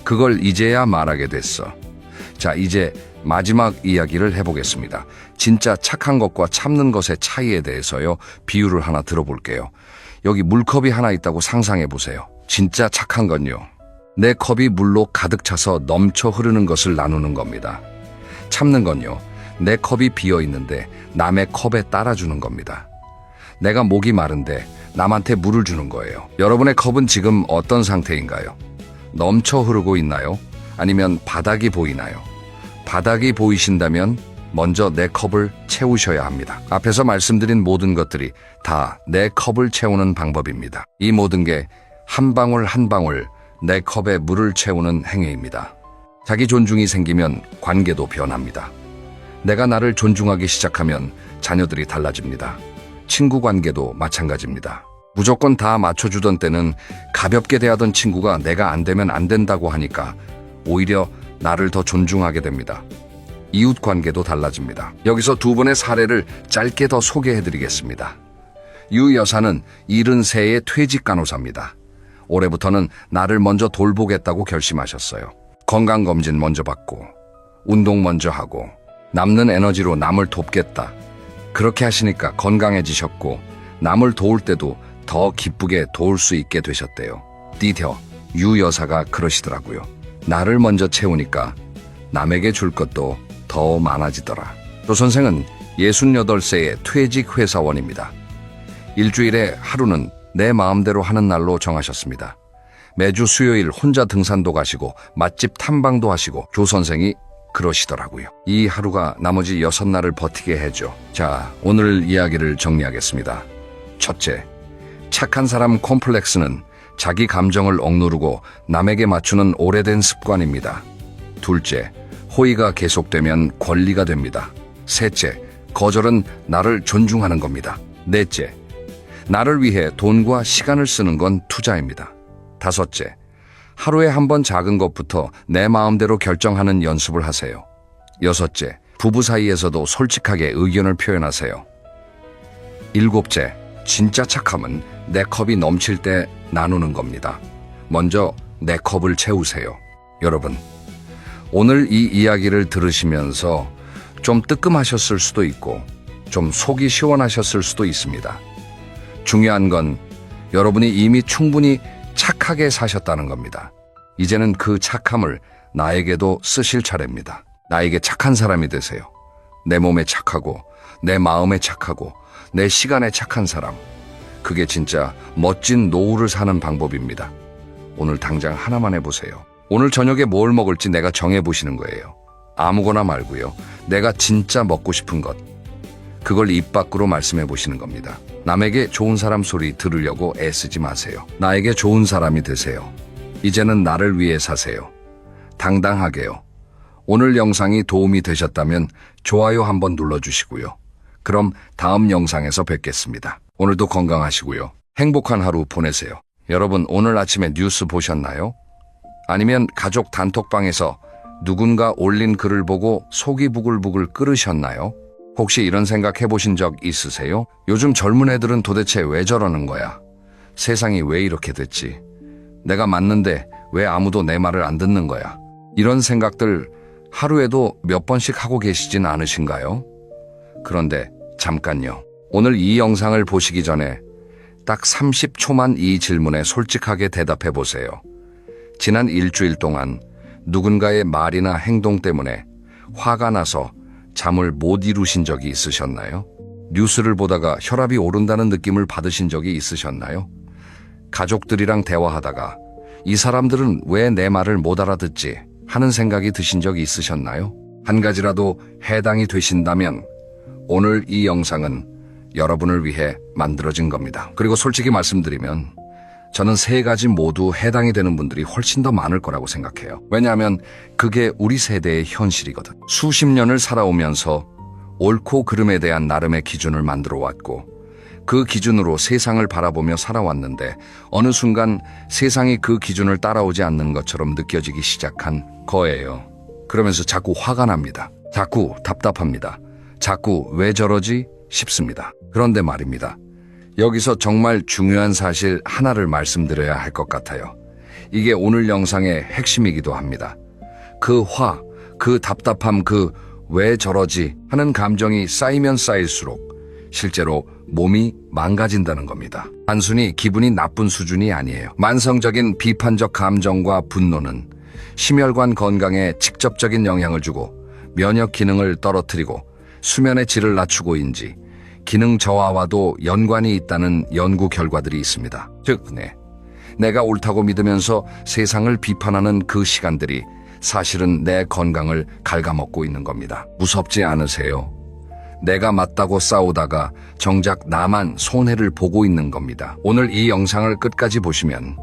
그걸 이제야 말하게 됐어. 자, 이제 마지막 이야기를 해보겠습니다. 진짜 착한 것과 참는 것의 차이에 대해서요. 비유를 하나 들어볼게요. 여기 물컵이 하나 있다고 상상해 보세요. 진짜 착한 건요. 내 컵이 물로 가득 차서 넘쳐 흐르는 것을 나누는 겁니다. 참는 건요. 내 컵이 비어 있는데 남의 컵에 따라주는 겁니다. 내가 목이 마른데 남한테 물을 주는 거예요. 여러분의 컵은 지금 어떤 상태인가요? 넘쳐 흐르고 있나요? 아니면 바닥이 보이나요? 바닥이 보이신다면 먼저 내 컵을 채우셔야 합니다. 앞에서 말씀드린 모든 것들이 다 내 컵을 채우는 방법입니다. 이 모든 게 한 방울 한 방울 내 컵에 물을 채우는 행위입니다. 자기 존중이 생기면 관계도 변합니다. 내가 나를 존중하기 시작하면 자녀들이 달라집니다. 친구 관계도 마찬가지입니다. 무조건 다 맞춰주던 때는 가볍게 대하던 친구가 내가 안 되면 안 된다고 하니까 오히려 나를 더 존중하게 됩니다. 이웃 관계도 달라집니다. 여기서 2분의 사례를 짧게 더 소개해드리겠습니다. 유 여사는 73의 퇴직 간호사입니다. 올해부터는 나를 먼저 돌보겠다고 결심하셨어요. 건강검진 먼저 받고 운동 먼저 하고 남는 에너지로 남을 돕겠다. 그렇게 하시니까 건강해지셨고 남을 도울 때도 더 기쁘게 도울 수 있게 되셨대요. 디뎌 유 여사가 그러시더라고요. 나를 먼저 채우니까 남에게 줄 것도 더 많아지더라. 조 선생은 68세의 퇴직 회사원입니다. 일주일에 하루는 내 마음대로 하는 날로 정하셨습니다. 매주 수요일 혼자 등산도 가시고 맛집 탐방도 하시고 조 선생이 그러시더라고요. 이 하루가 나머지 6날을 버티게 해줘. 자, 오늘 이야기를 정리하겠습니다. 첫째, 착한 사람 콤플렉스는 자기 감정을 억누르고 남에게 맞추는 오래된 습관입니다. 둘째, 호의가 계속되면 권리가 됩니다. 셋째, 거절은 나를 존중하는 겁니다. 넷째, 나를 위해 돈과 시간을 쓰는 건 투자입니다. 다섯째, 하루에 한 번 작은 것부터 내 마음대로 결정하는 연습을 하세요. 여섯째, 부부 사이에서도 솔직하게 의견을 표현하세요. 일곱째, 진짜 착함은 내 컵이 넘칠 때 나누는 겁니다. 먼저 내 컵을 채우세요. 여러분, 오늘 이 이야기를 들으시면서 좀 뜨끔하셨을 수도 있고 좀 속이 시원하셨을 수도 있습니다. 중요한 건 여러분이 이미 충분히 착하게 사셨다는 겁니다. 이제는 그 착함을 나에게도 쓰실 차례입니다. 나에게 착한 사람이 되세요. 내 몸에 착하고 내 마음에 착하고 내 시간에 착한 사람. 그게 진짜 멋진 노후를 사는 방법입니다. 오늘 당장 하나만 해보세요. 오늘 저녁에 뭘 먹을지 내가 정해보시는 거예요. 아무거나 말고요. 내가 진짜 먹고 싶은 것. 그걸 입 밖으로 말씀해보시는 겁니다. 남에게 좋은 사람 소리 들으려고 애쓰지 마세요. 나에게 좋은 사람이 되세요. 이제는 나를 위해 사세요. 당당하게요. 오늘 영상이 도움이 되셨다면 좋아요 한번 눌러주시고요. 그럼 다음 영상에서 뵙겠습니다. 오늘도 건강하시고요. 행복한 하루 보내세요. 여러분, 오늘 아침에 뉴스 보셨나요? 아니면 가족 단톡방에서 누군가 올린 글을 보고 속이 부글부글 끓으셨나요? 혹시 이런 생각 해보신 적 있으세요? 요즘 젊은 애들은 도대체 왜 저러는 거야? 세상이 왜 이렇게 됐지? 내가 맞는데 왜 아무도 내 말을 안 듣는 거야? 이런 생각들 하루에도 몇 번씩 하고 계시진 않으신가요? 그런데 잠깐요. 오늘 이 영상을 보시기 전에 딱 30초만 이 질문에 솔직하게 대답해 보세요. 지난 일주일 동안 누군가의 말이나 행동 때문에 화가 나서 잠을 못 이루신 적이 있으셨나요? 뉴스를 보다가 혈압이 오른다는 느낌을 받으신 적이 있으셨나요? 가족들이랑 대화하다가 이 사람들은 왜 내 말을 못 알아듣지 하는 생각이 드신 적이 있으셨나요? 한 가지라도 해당이 되신다면 오늘 이 영상은 여러분을 위해 만들어진 겁니다. 그리고 솔직히 말씀드리면 저는 세 가지 모두 해당이 되는 분들이 훨씬 더 많을 거라고 생각해요. 왜냐하면 그게 우리 세대의 현실이거든. 수십 년을 살아오면서 옳고 그름에 대한 나름의 기준을 만들어 왔고 그 기준으로 세상을 바라보며 살아왔는데 어느 순간 세상이 그 기준을 따라오지 않는 것처럼 느껴지기 시작한 거예요. 그러면서 자꾸 화가 납니다. 자꾸 답답합니다. 자꾸 왜 저러지 싶습니다. 그런데 말입니다. 여기서 정말 중요한 사실 하나를 말씀드려야 할 것 같아요. 이게 오늘 영상의 핵심이기도 합니다. 그 화, 그 답답함, 그 왜 저러지 하는 감정이 쌓이면 쌓일수록 실제로 몸이 망가진다는 겁니다. 단순히 기분이 나쁜 수준이 아니에요. 만성적인 비판적 감정과 분노는 심혈관 건강에 직접적인 영향을 주고 면역 기능을 떨어뜨리고 수면의 질을 낮추고인지 기능 저하와도 연관이 있다는 연구 결과들이 있습니다. 즉, 내가 옳다고 믿으면서 세상을 비판하는 그 시간들이 사실은 내 건강을 갉아먹고 있는 겁니다. 무섭지 않으세요? 내가 맞다고 싸우다가 정작 나만 손해를 보고 있는 겁니다. 오늘 이 영상을 끝까지 보시면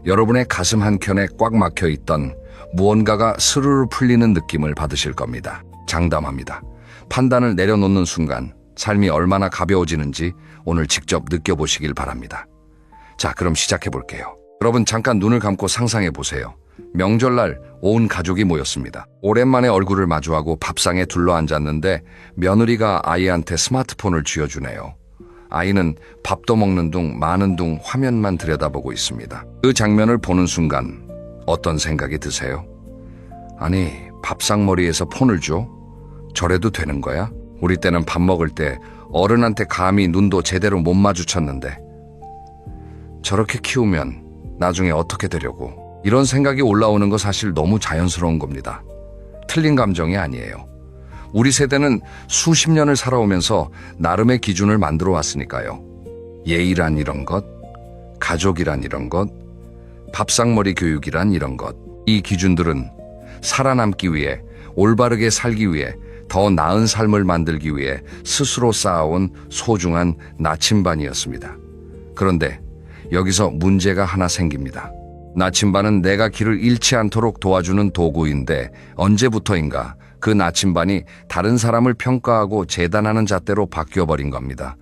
여러분의 가슴 한켠에 꽉 막혀 있던 무언가가 스르르 풀리는 느낌을 받으실 겁니다. 장담합니다. 판단을 내려놓는 순간 삶이 얼마나 가벼워지는지 오늘 직접 느껴보시길 바랍니다. 자, 그럼 시작해 볼게요. 여러분 잠깐 눈을 감고 상상해 보세요. 명절날 온 가족이 모였습니다. 오랜만에 얼굴을 마주하고 밥상에 둘러앉았는데 며느리가 아이한테 스마트폰을 쥐어주네요. 아이는 밥도 먹는 둥 마는 둥 화면만 들여다보고 있습니다. 그 장면을 보는 순간 어떤 생각이 드세요? 아니, 밥상머리에서 폰을 줘? 저래도 되는 거야? 우리 때는 밥 먹을 때 어른한테 감히 눈도 제대로 못 마주쳤는데 저렇게 키우면 나중에 어떻게 되려고? 이런 생각이 올라오는 거 사실 너무 자연스러운 겁니다. 틀린 감정이 아니에요. 우리 세대는 수십 년을 살아오면서 나름의 기준을 만들어 왔으니까요. 예의란 이런 것, 가족이란 이런 것, 밥상머리 교육이란 이런 것. 이 기준들은 살아남기 위해, 올바르게 살기 위해, 더 나은 삶을 만들기 위해 스스로 쌓아온 소중한 나침반이었습니다. 그런데 여기서 문제가 하나 생깁니다. 나침반은 내가 길을 잃지 않도록 도와주는 도구인데 언제부터인가 그 나침반이 다른 사람을 평가하고 재단하는 잣대로 바뀌어버린 겁니다.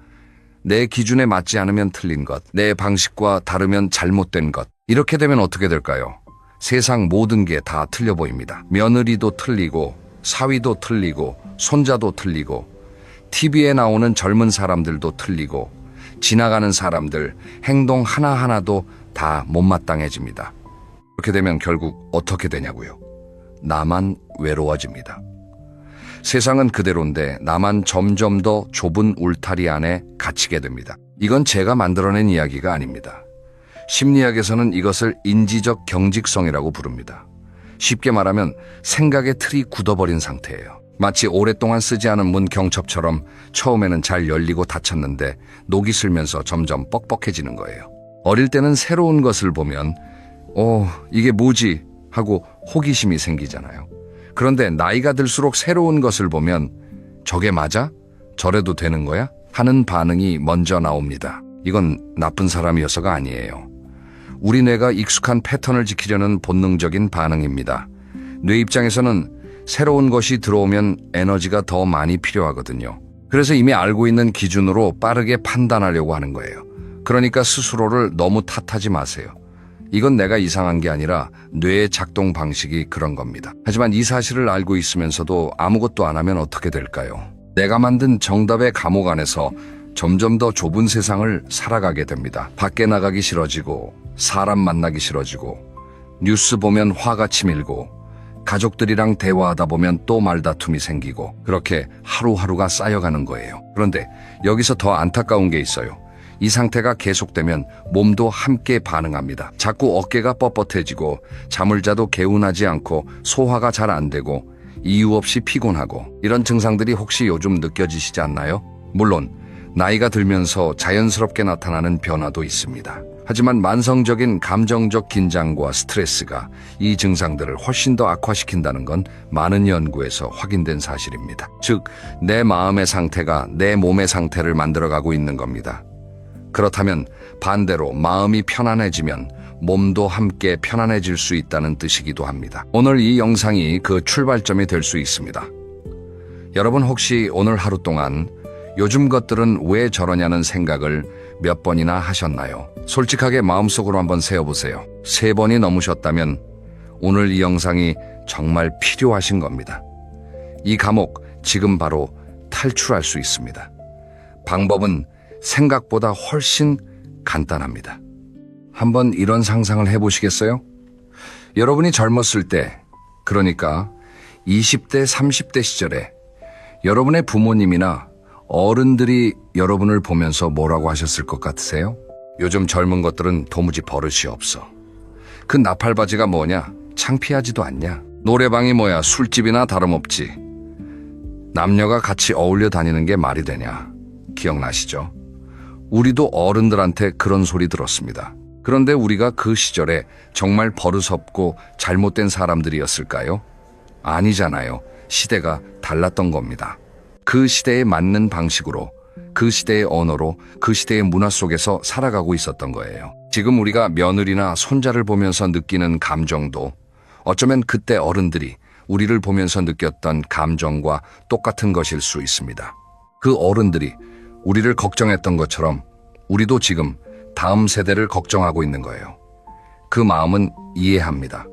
내 기준에 맞지 않으면 틀린 것, 내 방식과 다르면 잘못된 것. 이렇게 되면 어떻게 될까요? 세상 모든 게 다 틀려 보입니다. 며느리도 틀리고 사위도 틀리고 손자도 틀리고 TV에 나오는 젊은 사람들도 틀리고 지나가는 사람들 행동 하나하나도 다 못마땅해집니다. 그렇게 되면 결국 어떻게 되냐고요? 나만 외로워집니다. 세상은 그대로인데 나만 점점 더 좁은 울타리 안에 갇히게 됩니다. 이건 제가 만들어낸 이야기가 아닙니다. 심리학에서는 이것을 인지적 경직성이라고 부릅니다. 쉽게 말하면 생각의 틀이 굳어버린 상태예요. 마치 오랫동안 쓰지 않은 문 경첩처럼 처음에는 잘 열리고 닫혔는데 녹이 슬면서 점점 뻑뻑해지는 거예요. 어릴 때는 새로운 것을 보면 이게 뭐지? 하고 호기심이 생기잖아요. 그런데 나이가 들수록 새로운 것을 보면 저게 맞아? 저래도 되는 거야? 하는 반응이 먼저 나옵니다. 이건 나쁜 사람이어서가 아니에요. 우리 뇌가 익숙한 패턴을 지키려는 본능적인 반응입니다. 뇌 입장에서는 새로운 것이 들어오면 에너지가 더 많이 필요하거든요. 그래서 이미 알고 있는 기준으로 빠르게 판단하려고 하는 거예요. 그러니까 스스로를 너무 탓하지 마세요. 이건 내가 이상한 게 아니라 뇌의 작동 방식이 그런 겁니다. 하지만 이 사실을 알고 있으면서도 아무것도 안 하면 어떻게 될까요? 내가 만든 정답의 감옥 안에서 점점 더 좁은 세상을 살아가게 됩니다. 밖에 나가기 싫어지고 사람 만나기 싫어지고 뉴스 보면 화가 치밀고 가족들이랑 대화하다 보면 또 말다툼이 생기고 그렇게 하루하루가 쌓여가는 거예요. 그런데 여기서 더 안타까운 게 있어요. 이 상태가 계속되면 몸도 함께 반응합니다. 자꾸 어깨가 뻣뻣해지고 잠을 자도 개운하지 않고 소화가 잘 안 되고 이유 없이 피곤하고 이런 증상들이 혹시 요즘 느껴지시지 않나요? 물론 나이가 들면서 자연스럽게 나타나는 변화도 있습니다. 하지만 만성적인 감정적 긴장과 스트레스가 이 증상들을 훨씬 더 악화시킨다는 건 많은 연구에서 확인된 사실입니다. 즉, 내 마음의 상태가 내 몸의 상태를 만들어가고 있는 겁니다. 그렇다면 반대로 마음이 편안해지면 몸도 함께 편안해질 수 있다는 뜻이기도 합니다. 오늘 이 영상이 그 출발점이 될 수 있습니다. 여러분 혹시 오늘 하루 동안 요즘 것들은 왜 저러냐는 생각을 몇 번이나 하셨나요? 솔직하게 마음속으로 한번 세어보세요. 3번이 넘으셨다면 오늘 이 영상이 정말 필요하신 겁니다. 이 감옥 지금 바로 탈출할 수 있습니다. 방법은 생각보다 훨씬 간단합니다. 한번 이런 상상을 해보시겠어요? 여러분이 젊었을 때, 그러니까 20대, 30대 시절에 여러분의 부모님이나 어른들이 여러분을 보면서 뭐라고 하셨을 것 같으세요? 요즘 젊은 것들은 도무지 버릇이 없어. 그 나팔바지가 뭐냐? 창피하지도 않냐? 노래방이 뭐야? 술집이나 다름없지. 남녀가 같이 어울려 다니는 게 말이 되냐? 기억나시죠? 우리도 어른들한테 그런 소리 들었습니다. 그런데 우리가 그 시절에 정말 버릇없고 잘못된 사람들이었을까요? 아니잖아요. 시대가 달랐던 겁니다. 그 시대에 맞는 방식으로, 그 시대의 언어로, 그 시대의 문화 속에서 살아가고 있었던 거예요. 지금 우리가 며느리나 손자를 보면서 느끼는 감정도 어쩌면 그때 어른들이 우리를 보면서 느꼈던 감정과 똑같은 것일 수 있습니다. 그 어른들이 우리를 걱정했던 것처럼 우리도 지금 다음 세대를 걱정하고 있는 거예요. 그 마음은 이해합니다.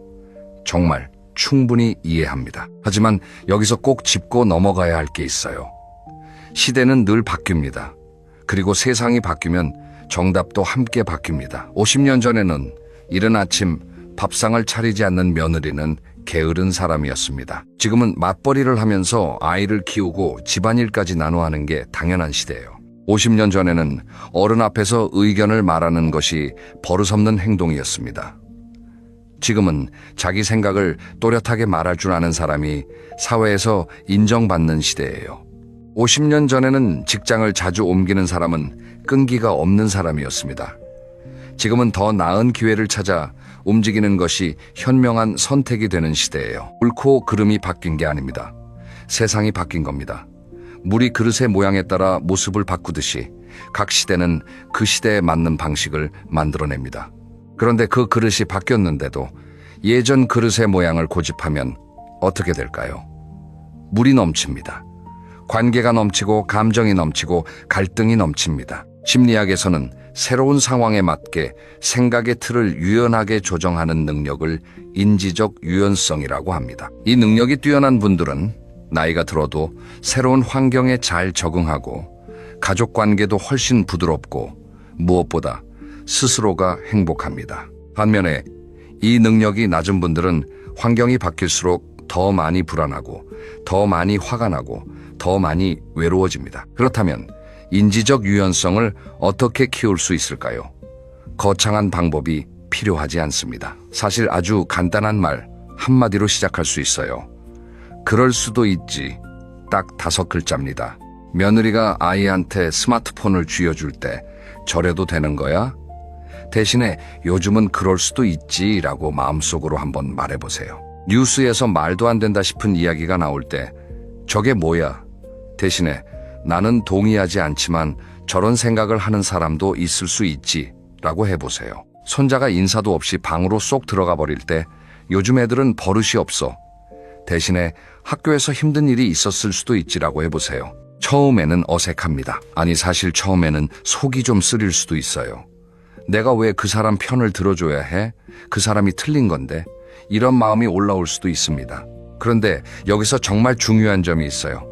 정말 충분히 이해합니다. 하지만 여기서 꼭 짚고 넘어가야 할 게 있어요. 시대는 늘 바뀝니다. 그리고 세상이 바뀌면 정답도 함께 바뀝니다. 50년 전에는 이른 아침 밥상을 차리지 않는 며느리는 게으른 사람이었습니다. 지금은 맞벌이를 하면서 아이를 키우고 집안일까지 나눠 하는 게 당연한 시대예요. 50년 전에는 어른 앞에서 의견을 말하는 것이 버릇없는 행동이었습니다. 지금은 자기 생각을 또렷하게 말할 줄 아는 사람이 사회에서 인정받는 시대예요. 50년 전에는 직장을 자주 옮기는 사람은 끈기가 없는 사람이었습니다. 지금은 더 나은 기회를 찾아 움직이는 것이 현명한 선택이 되는 시대예요. 옳고 그름이 바뀐 게 아닙니다. 세상이 바뀐 겁니다. 물이 그릇의 모양에 따라 모습을 바꾸듯이 각 시대는 그 시대에 맞는 방식을 만들어냅니다. 그런데 그 그릇이 바뀌었는데도 예전 그릇의 모양을 고집하면 어떻게 될까요? 물이 넘칩니다. 관계가 넘치고 감정이 넘치고 갈등이 넘칩니다. 심리학에서는 새로운 상황에 맞게 생각의 틀을 유연하게 조정하는 능력을 인지적 유연성이라고 합니다. 이 능력이 뛰어난 분들은 나이가 들어도 새로운 환경에 잘 적응하고 가족 관계도 훨씬 부드럽고 무엇보다 스스로가 행복합니다. 반면에 이 능력이 낮은 분들은 환경이 바뀔수록 더 많이 불안하고 더 많이 화가 나고 더 많이 외로워집니다. 그렇다면 인지적 유연성을 어떻게 키울 수 있을까요? 거창한 방법이 필요하지 않습니다. 사실 아주 간단한 말 한마디로 시작할 수 있어요. 그럴 수도 있지. 딱 5글자입니다. 며느리가 아이한테 스마트폰을 쥐어줄 때 저래도 되는 거야? 대신에 요즘은 그럴 수도 있지라고 마음속으로 한번 말해보세요. 뉴스에서 말도 안 된다 싶은 이야기가 나올 때 저게 뭐야? 대신에 나는 동의하지 않지만 저런 생각을 하는 사람도 있을 수 있지 라고 해보세요. 손자가 인사도 없이 방으로 쏙 들어가 버릴 때 요즘 애들은 버릇이 없어. 대신에 학교에서 힘든 일이 있었을 수도 있지라고 해보세요. 처음에는 어색합니다. 아니 사실 처음에는 속이 좀 쓰릴 수도 있어요. 내가 왜 그 사람 편을 들어줘야 해? 그 사람이 틀린 건데. 이런 마음이 올라올 수도 있습니다. 그런데 여기서 정말 중요한 점이 있어요.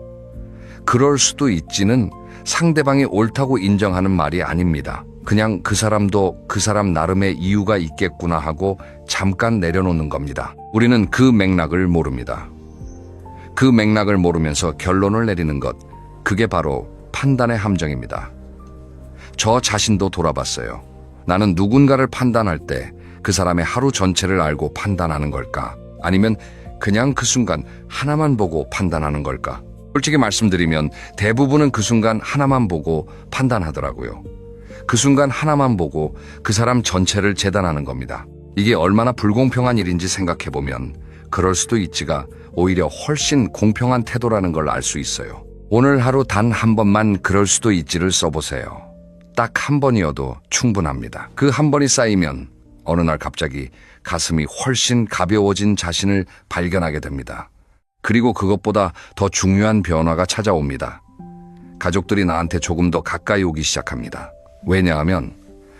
그럴 수도 있지는 상대방이 옳다고 인정하는 말이 아닙니다. 그냥 그 사람도 그 사람 나름의 이유가 있겠구나 하고 잠깐 내려놓는 겁니다. 우리는 그 맥락을 모릅니다. 그 맥락을 모르면서 결론을 내리는 것, 그게 바로 판단의 함정입니다. 저 자신도 돌아봤어요. 나는 누군가를 판단할 때 그 사람의 하루 전체를 알고 판단하는 걸까? 아니면 그냥 그 순간 하나만 보고 판단하는 걸까? 솔직히 말씀드리면 대부분은 그 순간 하나만 보고 판단하더라고요. 그 순간 하나만 보고 그 사람 전체를 재단하는 겁니다. 이게 얼마나 불공평한 일인지 생각해보면 그럴 수도 있지가 오히려 훨씬 공평한 태도라는 걸 알 수 있어요. 오늘 하루 단 한 번만 그럴 수도 있지를 써보세요. 딱 한 번이어도 충분합니다. 그 한 번이 쌓이면 어느 날 갑자기 가슴이 훨씬 가벼워진 자신을 발견하게 됩니다. 그리고 그것보다 더 중요한 변화가 찾아옵니다. 가족들이 나한테 조금 더 가까이 오기 시작합니다. 왜냐하면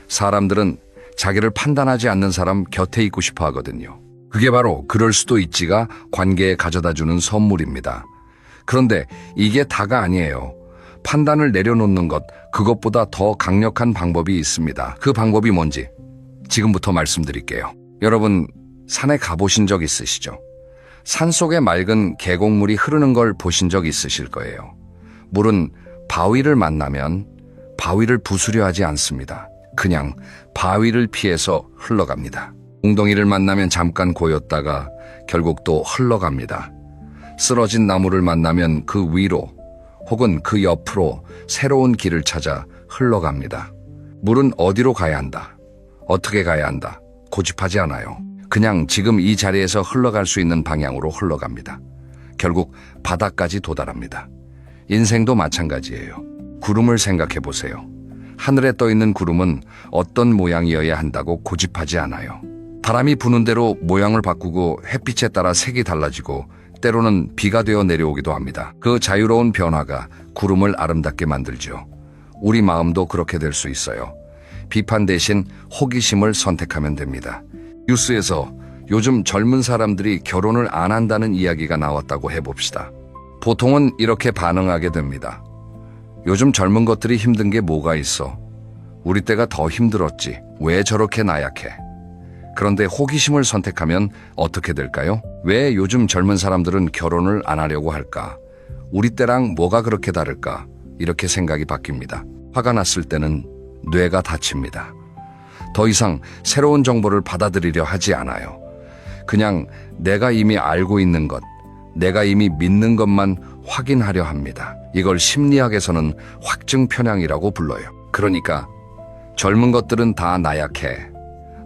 사람들은 자기를 판단하지 않는 사람 곁에 있고 싶어 하거든요. 그게 바로 그럴 수도 있지가 관계에 가져다주는 선물입니다. 그런데 이게 다가 아니에요. 판단을 내려놓는 것, 그것보다 더 강력한 방법이 있습니다. 그 방법이 뭔지 지금부터 말씀드릴게요. 여러분, 산에 가보신 적 있으시죠? 산속에 맑은 계곡물이 흐르는 걸 보신 적 있으실 거예요. 물은 바위를 만나면 바위를 부수려 하지 않습니다. 그냥 바위를 피해서 흘러갑니다. 웅덩이를 만나면 잠깐 고였다가 결국 또 흘러갑니다. 쓰러진 나무를 만나면 그 위로 혹은 그 옆으로 새로운 길을 찾아 흘러갑니다. 물은 어디로 가야 한다, 어떻게 가야 한다 고집하지 않아요. 그냥 지금 이 자리에서 흘러갈 수 있는 방향으로 흘러갑니다. 결국 바다까지 도달합니다. 인생도 마찬가지예요. 구름을 생각해 보세요. 하늘에 떠 있는 구름은 어떤 모양이어야 한다고 고집하지 않아요. 바람이 부는 대로 모양을 바꾸고 햇빛에 따라 색이 달라지고 때로는 비가 되어 내려오기도 합니다. 그 자유로운 변화가 구름을 아름답게 만들죠. 우리 마음도 그렇게 될 수 있어요. 비판 대신 호기심을 선택하면 됩니다. 뉴스에서 요즘 젊은 사람들이 결혼을 안 한다는 이야기가 나왔다고 해봅시다. 보통은 이렇게 반응하게 됩니다. 요즘 젊은 것들이 힘든 게 뭐가 있어? 우리 때가 더 힘들었지. 왜 저렇게 나약해? 그런데 호기심을 선택하면 어떻게 될까요? 왜 요즘 젊은 사람들은 결혼을 안 하려고 할까? 우리 때랑 뭐가 그렇게 다를까? 이렇게 생각이 바뀝니다. 화가 났을 때는 뇌가 다칩니다. 더 이상 새로운 정보를 받아들이려 하지 않아요. 그냥 내가 이미 알고 있는 것, 내가 이미 믿는 것만 확인하려 합니다. 이걸 심리학에서는 확증 편향이라고 불러요. 그러니까 젊은 것들은 다 나약해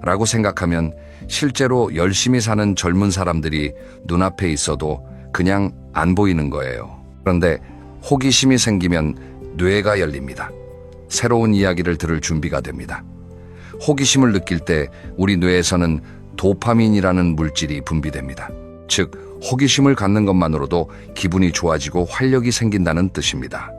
라고 생각하면 실제로 열심히 사는 젊은 사람들이 눈앞에 있어도 그냥 안 보이는 거예요. 그런데 호기심이 생기면 뇌가 열립니다. 새로운 이야기를 들을 준비가 됩니다. 호기심을 느낄 때 우리 뇌에서는 도파민이라는 물질이 분비됩니다. 즉, 호기심을 갖는 것만으로도 기분이 좋아지고 활력이 생긴다는 뜻입니다.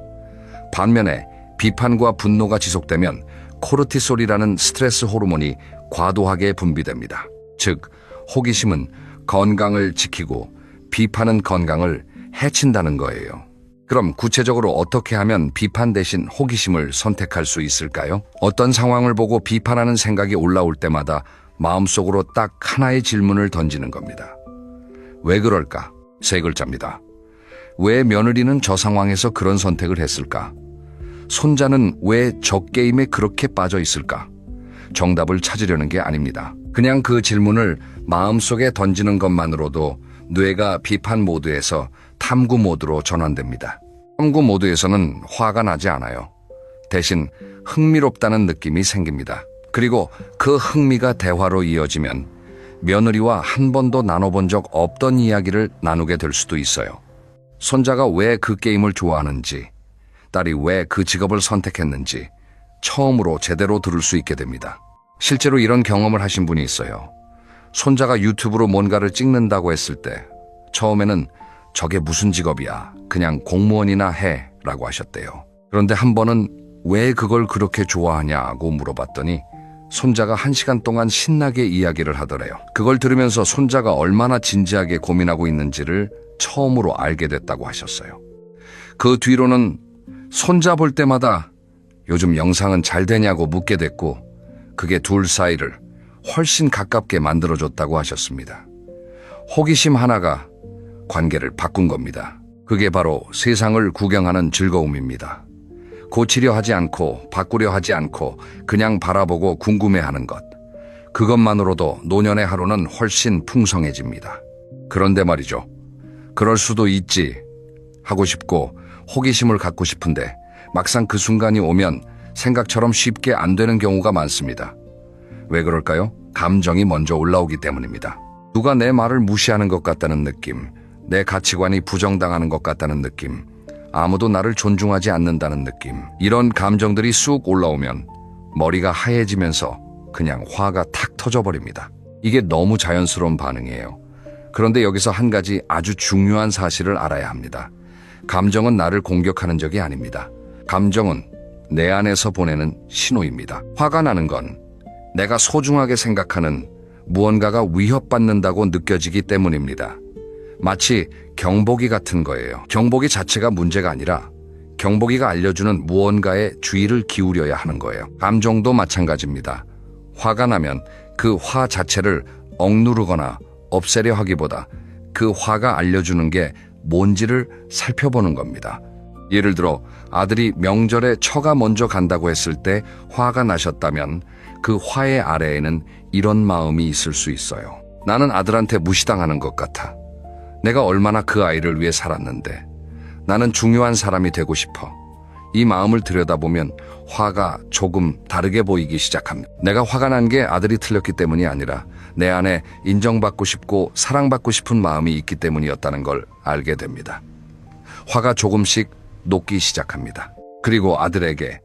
반면에 비판과 분노가 지속되면 코르티솔이라는 스트레스 호르몬이 과도하게 분비됩니다. 즉, 호기심은 건강을 지키고 비판은 건강을 해친다는 거예요. 그럼 구체적으로 어떻게 하면 비판 대신 호기심을 선택할 수 있을까요? 어떤 상황을 보고 비판하는 생각이 올라올 때마다 마음속으로 딱 하나의 질문을 던지는 겁니다. 왜 그럴까? 3글자입니다. 왜 며느리는 저 상황에서 그런 선택을 했을까? 손자는 왜 저 게임에 그렇게 빠져 있을까? 정답을 찾으려는 게 아닙니다. 그냥 그 질문을 마음속에 던지는 것만으로도 뇌가 비판 모드에서 탐구 모드로 전환됩니다. 탐구 모드에서는 화가 나지 않아요. 대신 흥미롭다는 느낌이 생깁니다. 그리고 그 흥미가 대화로 이어지면 며느리와 한 번도 나눠본 적 없던 이야기를 나누게 될 수도 있어요. 손자가 왜 그 게임을 좋아하는지, 딸이 왜 그 직업을 선택했는지 처음으로 제대로 들을 수 있게 됩니다. 실제로 이런 경험을 하신 분이 있어요. 손자가 유튜브로 뭔가를 찍는다고 했을 때 처음에는 저게 무슨 직업이야, 그냥 공무원이나 해 라고 하셨대요. 그런데 한 번은 왜 그걸 그렇게 좋아하냐고 물어봤더니 손자가 1시간 동안 신나게 이야기를 하더래요. 그걸 들으면서 손자가 얼마나 진지하게 고민하고 있는지를 처음으로 알게 됐다고 하셨어요. 그 뒤로는 손자 볼 때마다 요즘 영상은 잘 되냐고 묻게 됐고 그게 둘 사이를 훨씬 가깝게 만들어줬다고 하셨습니다. 호기심 하나가 관계를 바꾼 겁니다. 그게 바로 세상을 구경하는 즐거움입니다. 고치려 하지 않고 바꾸려 하지 않고 그냥 바라보고 궁금해하는 것. 그것만으로도 노년의 하루는 훨씬 풍성해집니다. 그런데 말이죠. 그럴 수도 있지 하고 싶고 호기심을 갖고 싶은데 막상 그 순간이 오면 생각처럼 쉽게 안 되는 경우가 많습니다. 왜 그럴까요? 감정이 먼저 올라오기 때문입니다. 누가 내 말을 무시하는 것 같다는 느낌, 내 가치관이 부정당하는 것 같다는 느낌, 아무도 나를 존중하지 않는다는 느낌, 이런 감정들이 쑥 올라오면 머리가 하얘지면서 그냥 화가 탁 터져버립니다. 이게 너무 자연스러운 반응이에요. 그런데 여기서 한 가지 아주 중요한 사실을 알아야 합니다. 감정은 나를 공격하는 적이 아닙니다. 감정은 내 안에서 보내는 신호입니다. 화가 나는 건 내가 소중하게 생각하는 무언가가 위협받는다고 느껴지기 때문입니다. 마치 경보기 같은 거예요. 경보기 자체가 문제가 아니라 경보기가 알려주는 무언가에 주의를 기울여야 하는 거예요. 감정도 마찬가지입니다. 화가 나면 그 화 자체를 억누르거나 없애려 하기보다 그 화가 알려주는 게 뭔지를 살펴보는 겁니다. 예를 들어 아들이 명절에 처가 먼저 간다고 했을 때 화가 나셨다면 그 화의 아래에는 이런 마음이 있을 수 있어요. 나는 아들한테 무시당하는 것 같아. 내가 얼마나 그 아이를 위해 살았는데. 나는 중요한 사람이 되고 싶어. 이 마음을 들여다보면 화가 조금 다르게 보이기 시작합니다. 내가 화가 난 게 아들이 틀렸기 때문이 아니라 내 안에 인정받고 싶고 사랑받고 싶은 마음이 있기 때문이었다는 걸 알게 됩니다. 화가 조금씩 녹기 시작합니다. 그리고 아들에게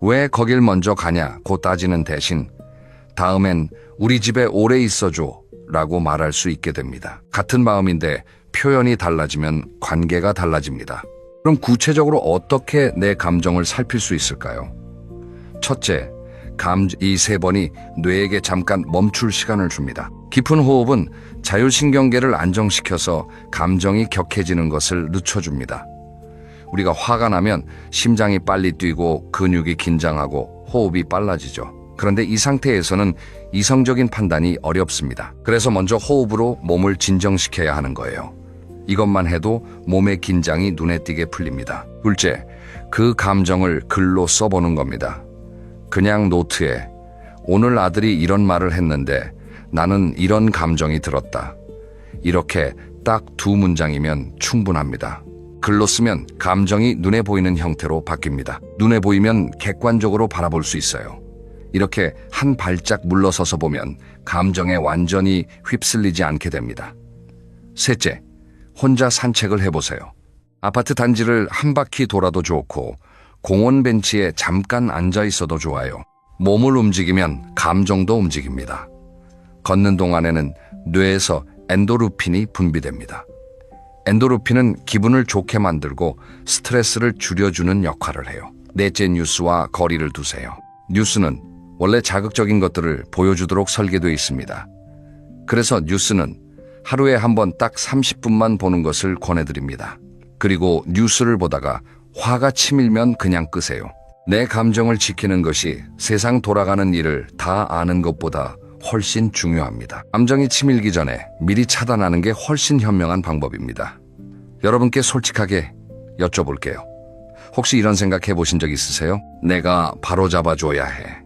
왜 거길 먼저 가냐고 따지는 대신 다음엔 우리 집에 오래 있어줘 라고 말할 수 있게 됩니다. 같은 마음인데 표현이 달라지면 관계가 달라집니다. 그럼 구체적으로 어떻게 내 감정을 살필 수 있을까요? 첫째, 이 세 번이 뇌에게 잠깐 멈출 시간을 줍니다. 깊은 호흡은 자율신경계를 안정시켜서 감정이 격해지는 것을 늦춰줍니다. 우리가 화가 나면 심장이 빨리 뛰고 근육이 긴장하고 호흡이 빨라지죠. 그런데 이 상태에서는 이성적인 판단이 어렵습니다. 그래서 먼저 호흡으로 몸을 진정시켜야 하는 거예요. 이것만 해도 몸의 긴장이 눈에 띄게 풀립니다. 둘째, 그 감정을 글로 써보는 겁니다. 그냥 노트에 오늘 아들이 이런 말을 했는데 나는 이런 감정이 들었다. 이렇게 딱 두 문장이면 충분합니다. 글로 쓰면 감정이 눈에 보이는 형태로 바뀝니다. 눈에 보이면 객관적으로 바라볼 수 있어요. 이렇게 한 발짝 물러서서 보면 감정에 완전히 휩쓸리지 않게 됩니다. 셋째, 혼자 산책을 해보세요. 아파트 단지를 한 바퀴 돌아도 좋고 공원 벤치에 잠깐 앉아 있어도 좋아요. 몸을 움직이면 감정도 움직입니다. 걷는 동안에는 뇌에서 엔도르핀이 분비됩니다. 엔도르핀은 기분을 좋게 만들고 스트레스를 줄여주는 역할을 해요. 넷째, 뉴스와 거리를 두세요. 뉴스는 원래 자극적인 것들을 보여주도록 설계되어 있습니다. 그래서 뉴스는 하루에 한 번 딱 30분만 보는 것을 권해드립니다. 그리고 뉴스를 보다가 화가 치밀면 그냥 끄세요. 내 감정을 지키는 것이 세상 돌아가는 일을 다 아는 것보다 훨씬 중요합니다. 감정이 치밀기 전에 미리 차단하는 게 훨씬 현명한 방법입니다. 여러분께 솔직하게 여쭤볼게요. 혹시 이런 생각 해보신 적 있으세요? 내가 바로잡아줘야 해.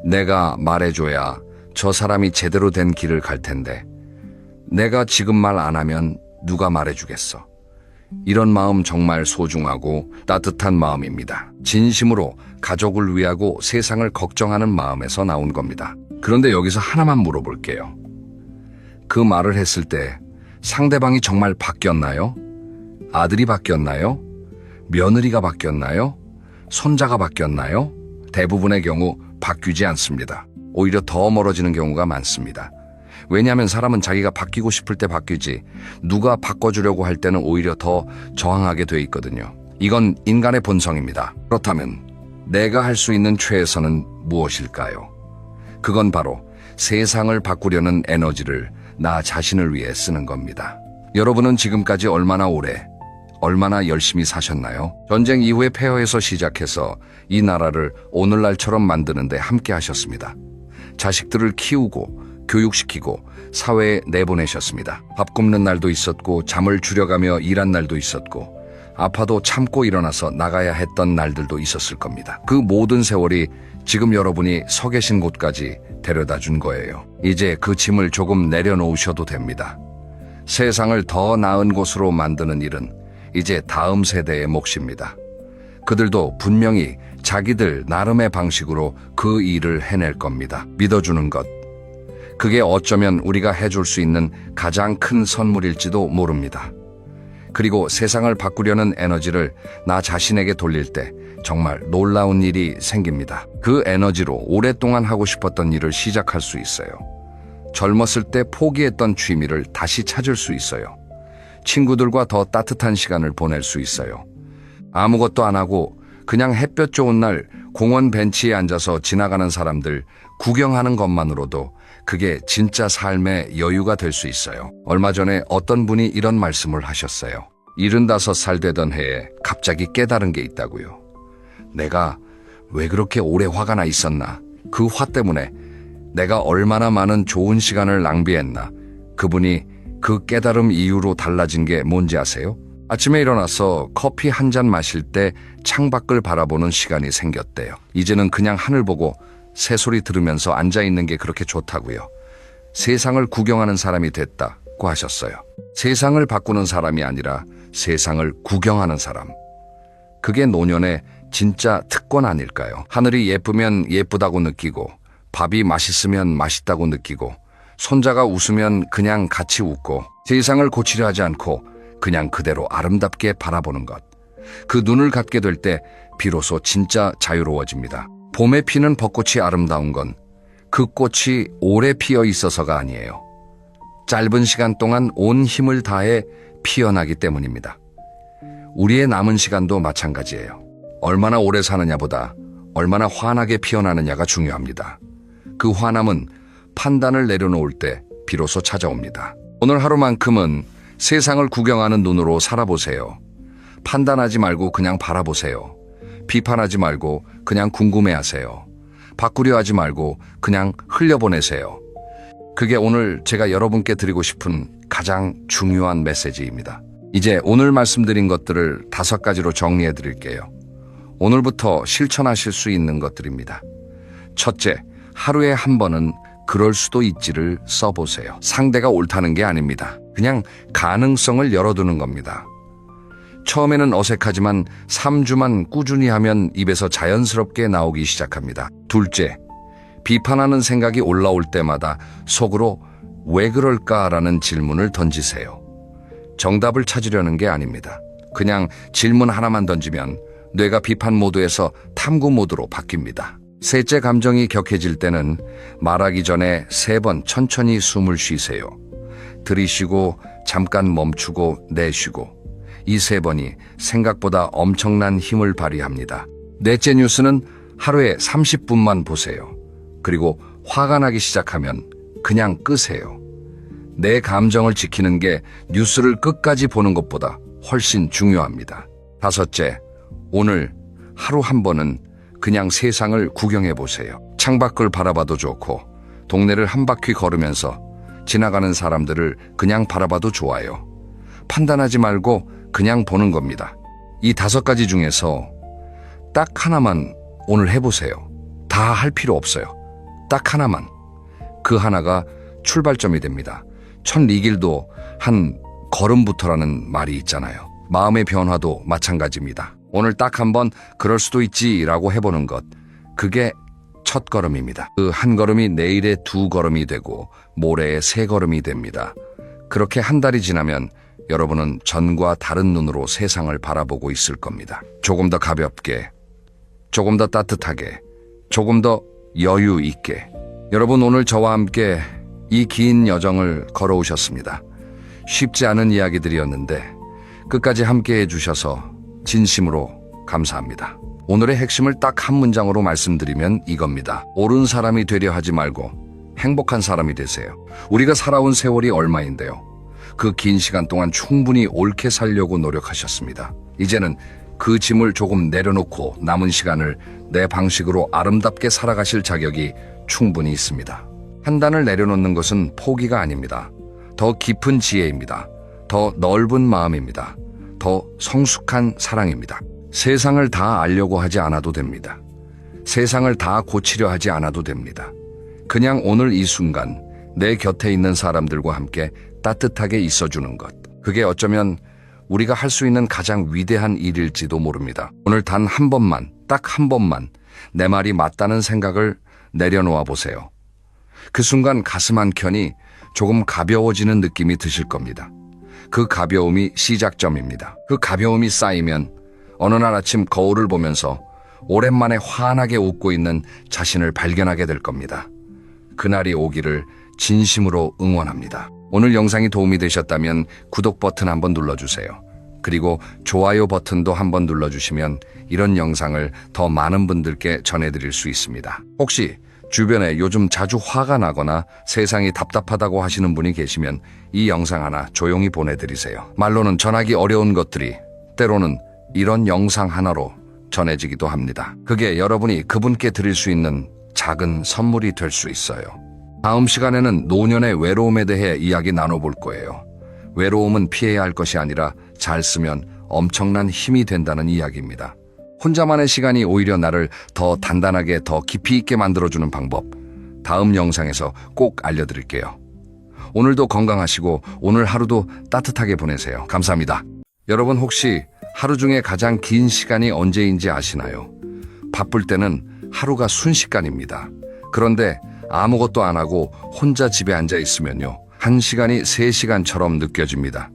내가 말해줘야 저 사람이 제대로 된 길을 갈 텐데 내가 지금 말 안 하면 누가 말해주겠어. 이런 마음 정말 소중하고 따뜻한 마음입니다. 진심으로 가족을 위하고 세상을 걱정하는 마음에서 나온 겁니다. 그런데 여기서 하나만 물어볼게요. 그 말을 했을 때 상대방이 정말 바뀌었나요? 아들이 바뀌었나요? 며느리가 바뀌었나요? 손자가 바뀌었나요? 대부분의 경우 바뀌지 않습니다. 오히려 더 멀어지는 경우가 많습니다. 왜냐하면 사람은 자기가 바뀌고 싶을 때 바뀌지 누가 바꿔주려고 할 때는 오히려 더 저항하게 돼 있거든요. 이건 인간의 본성입니다. 그렇다면 내가 할 수 있는 최선은 무엇일까요? 그건 바로 세상을 바꾸려는 에너지를 나 자신을 위해 쓰는 겁니다. 여러분은 지금까지 얼마나 오래, 얼마나 열심히 사셨나요? 전쟁 이후에 폐허에서 시작해서 이 나라를 오늘날처럼 만드는데 함께 하셨습니다. 자식들을 키우고 교육시키고 사회에 내보내셨습니다. 밥 굽는 날도 있었고 잠을 줄여가며 일한 날도 있었고 아파도 참고 일어나서 나가야 했던 날들도 있었을 겁니다. 그 모든 세월이 지금 여러분이 서 계신 곳까지 데려다 준 거예요. 이제 그 짐을 조금 내려놓으셔도 됩니다. 세상을 더 나은 곳으로 만드는 일은 이제 다음 세대의 몫입니다. 그들도 분명히 자기들 나름의 방식으로 그 일을 해낼 겁니다. 믿어주는 것. 그게 어쩌면 우리가 해줄 수 있는 가장 큰 선물일지도 모릅니다. 그리고 세상을 바꾸려는 에너지를 나 자신에게 돌릴 때 정말 놀라운 일이 생깁니다. 그 에너지로 오랫동안 하고 싶었던 일을 시작할 수 있어요. 젊었을 때 포기했던 취미를 다시 찾을 수 있어요. 친구들과 더 따뜻한 시간을 보낼 수 있어요. 아무것도 안 하고 그냥 햇볕 좋은 날 공원 벤치에 앉아서 지나가는 사람들 구경하는 것만으로도 그게 진짜 삶의 여유가 될 수 있어요. 얼마 전에 어떤 분이 이런 말씀을 하셨어요. 75살 되던 해에 갑자기 깨달은 게 있다고요. 내가 왜 그렇게 오래 화가 나 있었나? 그 화 때문에 내가 얼마나 많은 좋은 시간을 낭비했나? 그분이 그 깨달음 이후로 달라진 게 뭔지 아세요? 아침에 일어나서 커피 한 잔 마실 때 창밖을 바라보는 시간이 생겼대요. 이제는 그냥 하늘 보고 새소리 들으면서 앉아있는 게 그렇게 좋다고요. 세상을 구경하는 사람이 됐다고 하셨어요. 세상을 바꾸는 사람이 아니라 세상을 구경하는 사람. 그게 노년의 진짜 특권 아닐까요? 하늘이 예쁘면 예쁘다고 느끼고 밥이 맛있으면 맛있다고 느끼고 손자가 웃으면 그냥 같이 웃고 세상을 고치려 하지 않고 그냥 그대로 아름답게 바라보는 것. 그 눈을 갖게 될 때 비로소 진짜 자유로워집니다. 봄에 피는 벚꽃이 아름다운 건 그 꽃이 오래 피어 있어서가 아니에요. 짧은 시간 동안 온 힘을 다해 피어나기 때문입니다. 우리의 남은 시간도 마찬가지예요. 얼마나 오래 사느냐보다 얼마나 환하게 피어나느냐가 중요합니다. 그 환함은 판단을 내려놓을 때 비로소 찾아옵니다. 오늘 하루만큼은 세상을 구경하는 눈으로 살아보세요. 판단하지 말고 그냥 바라보세요. 비판하지 말고 그냥 궁금해하세요. 바꾸려 하지 말고 그냥 흘려보내세요. 그게 오늘 제가 여러분께 드리고 싶은 가장 중요한 메시지입니다. 이제 오늘 말씀드린 것들을 5가지로 정리해 드릴게요. 오늘부터 실천하실 수 있는 것들입니다. 첫째, 하루에 한 번은 그럴 수도 있지를 써보세요. 상대가 옳다는 게 아닙니다. 그냥 가능성을 열어두는 겁니다. 처음에는 어색하지만 3주만 꾸준히 하면 입에서 자연스럽게 나오기 시작합니다. 둘째, 비판하는 생각이 올라올 때마다 속으로 왜 그럴까라는 질문을 던지세요. 정답을 찾으려는 게 아닙니다. 그냥 질문 하나만 던지면 뇌가 비판 모드에서 탐구 모드로 바뀝니다. 셋째, 감정이 격해질 때는 말하기 전에 3번 천천히 숨을 쉬세요. 들이쉬고 잠깐 멈추고 내쉬고. 이 3번이 생각보다 엄청난 힘을 발휘합니다. 넷째, 뉴스는 하루에 30분만 보세요. 그리고 화가 나기 시작하면 그냥 끄세요. 내 감정을 지키는 게 뉴스를 끝까지 보는 것보다 훨씬 중요합니다. 다섯째, 오늘 하루 한 번은 그냥 세상을 구경해 보세요. 창밖을 바라봐도 좋고 동네를 한 바퀴 걸으면서 지나가는 사람들을 그냥 바라봐도 좋아요. 판단하지 말고 그냥 보는 겁니다. 이 5가지 중에서 딱 하나만 오늘 해보세요. 다 할 필요 없어요. 딱 하나만. 그 하나가 출발점이 됩니다. 첫 이길도 한 걸음부터라는 말이 있잖아요. 마음의 변화도 마찬가지입니다. 오늘 딱 한 번 그럴 수도 있지라고 해보는 것. 그게 첫 걸음입니다. 그 한 걸음이 내일의 2걸음이 되고 모레의 3걸음이 됩니다. 그렇게 한 달이 지나면 여러분은 전과 다른 눈으로 세상을 바라보고 있을 겁니다. 조금 더 가볍게, 조금 더 따뜻하게, 조금 더 여유 있게. 여러분, 오늘 저와 함께 이 긴 여정을 걸어오셨습니다. 쉽지 않은 이야기들이었는데 끝까지 함께 해주셔서 진심으로 감사합니다. 오늘의 핵심을 딱 한 문장으로 말씀드리면 이겁니다. 옳은 사람이 되려 하지 말고 행복한 사람이 되세요. 우리가 살아온 세월이 얼마인데요. 그 긴 시간 동안 충분히 옳게 살려고 노력하셨습니다. 이제는 그 짐을 조금 내려놓고 남은 시간을 내 방식으로 아름답게 살아가실 자격이 충분히 있습니다. 판단을 내려놓는 것은 포기가 아닙니다. 더 깊은 지혜입니다. 더 넓은 마음입니다. 더 성숙한 사랑입니다. 세상을 다 알려고 하지 않아도 됩니다. 세상을 다 고치려 하지 않아도 됩니다. 그냥 오늘 이 순간 내 곁에 있는 사람들과 함께 따뜻하게 있어주는 것. 그게 어쩌면 우리가 할 수 있는 가장 위대한 일일지도 모릅니다. 오늘 단 한 번만, 딱 한 번만 내 말이 맞다는 생각을 내려놓아 보세요. 그 순간 가슴 한켠이 조금 가벼워지는 느낌이 드실 겁니다. 그 가벼움이 시작점입니다. 그 가벼움이 쌓이면 어느 날 아침 거울을 보면서 오랜만에 환하게 웃고 있는 자신을 발견하게 될 겁니다. 그날이 오기를 진심으로 응원합니다. 오늘 영상이 도움이 되셨다면 구독 버튼 한번 눌러주세요. 그리고 좋아요 버튼도 한번 눌러주시면 이런 영상을 더 많은 분들께 전해드릴 수 있습니다. 혹시 주변에 요즘 자주 화가 나거나 세상이 답답하다고 하시는 분이 계시면 이 영상 하나 조용히 보내드리세요. 말로는 전하기 어려운 것들이 때로는 이런 영상 하나로 전해지기도 합니다. 그게 여러분이 그분께 드릴 수 있는 작은 선물이 될 수 있어요. 다음 시간에는 노년의 외로움에 대해 이야기 나눠볼 거예요. 외로움은 피해야 할 것이 아니라 잘 쓰면 엄청난 힘이 된다는 이야기입니다. 혼자만의 시간이 오히려 나를 더 단단하게 더 깊이 있게 만들어주는 방법, 다음 영상에서 꼭 알려드릴게요. 오늘도 건강하시고 오늘 하루도 따뜻하게 보내세요. 감사합니다. 여러분 혹시 하루 중에 가장 긴 시간이 언제인지 아시나요? 바쁠 때는 하루가 순식간입니다. 그런데 아무것도 안 하고 혼자 집에 앉아 있으면요, 1시간이 3시간처럼 느껴집니다.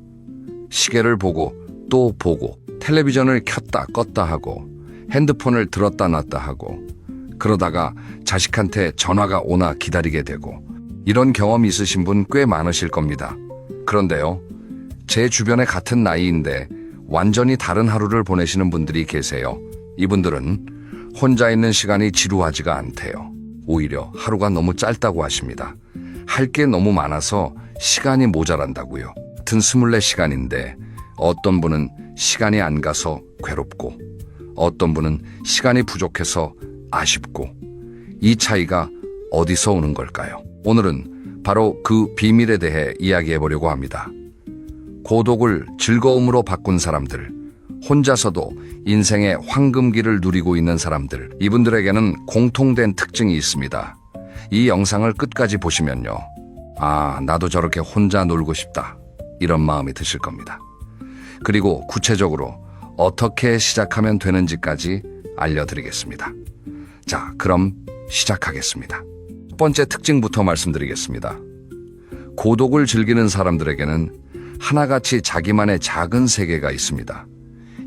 시계를 보고 또 보고 텔레비전을 켰다 껐다 하고 핸드폰을 들었다 놨다 하고 그러다가 자식한테 전화가 오나 기다리게 되고 이런 경험 있으신 분 꽤 많으실 겁니다. 그런데요, 제 주변에 같은 나이인데 완전히 다른 하루를 보내시는 분들이 계세요. 이분들은 혼자 있는 시간이 지루하지가 않대요. 오히려 하루가 너무 짧다고 하십니다. 할 게 너무 많아서 시간이 모자란다고요. 같은 24시간인데 어떤 분은 시간이 안 가서 괴롭고 어떤 분은 시간이 부족해서 아쉽고 이 차이가 어디서 오는 걸까요? 오늘은 바로 그 비밀에 대해 이야기해 보려고 합니다. 고독을 즐거움으로 바꾼 사람들, 혼자서도 인생의 황금기를 누리고 있는 사람들, 이분들에게는 공통된 특징이 있습니다. 이 영상을 끝까지 보시면요, 아, 나도 저렇게 혼자 놀고 싶다, 이런 마음이 드실 겁니다. 그리고 구체적으로 어떻게 시작하면 되는지까지 알려드리겠습니다. 자, 그럼 시작하겠습니다. 첫 번째 특징부터 말씀드리겠습니다. 고독을 즐기는 사람들에게는 하나같이 자기만의 작은 세계가 있습니다.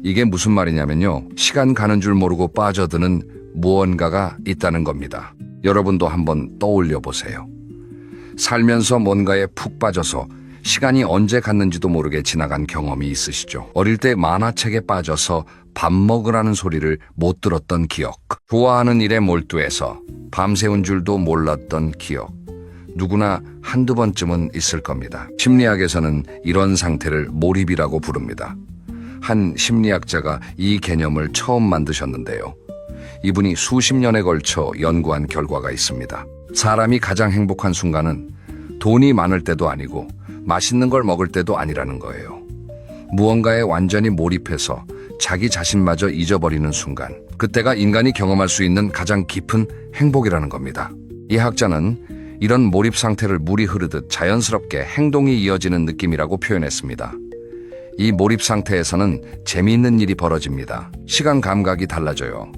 이게 무슨 말이냐면요, 시간 가는 줄 모르고 빠져드는 무언가가 있다는 겁니다. 여러분도 한번 떠올려 보세요. 살면서 뭔가에 푹 빠져서 시간이 언제 갔는지도 모르게 지나간 경험이 있으시죠? 어릴 때 만화책에 빠져서 밥 먹으라는 소리를 못 들었던 기억, 좋아하는 일에 몰두해서 밤새운 줄도 몰랐던 기억, 누구나 한두 번쯤은 있을 겁니다. 심리학에서는 이런 상태를 몰입이라고 부릅니다. 한 심리학자가 이 개념을 처음 만드셨는데요. 이분이 수십 년에 걸쳐 연구한 결과가 있습니다. 사람이 가장 행복한 순간은 돈이 많을 때도 아니고 맛있는 걸 먹을 때도 아니라는 거예요. 무언가에 완전히 몰입해서 자기 자신마저 잊어버리는 순간, 그때가 인간이 경험할 수 있는 가장 깊은 행복이라는 겁니다. 이 학자는 이런 몰입 상태를 물이 흐르듯 자연스럽게 행동이 이어지는 느낌이라고 표현했습니다. 이 몰입 상태에서는 재미있는 일이 벌어집니다. 시간 감각이 달라져요.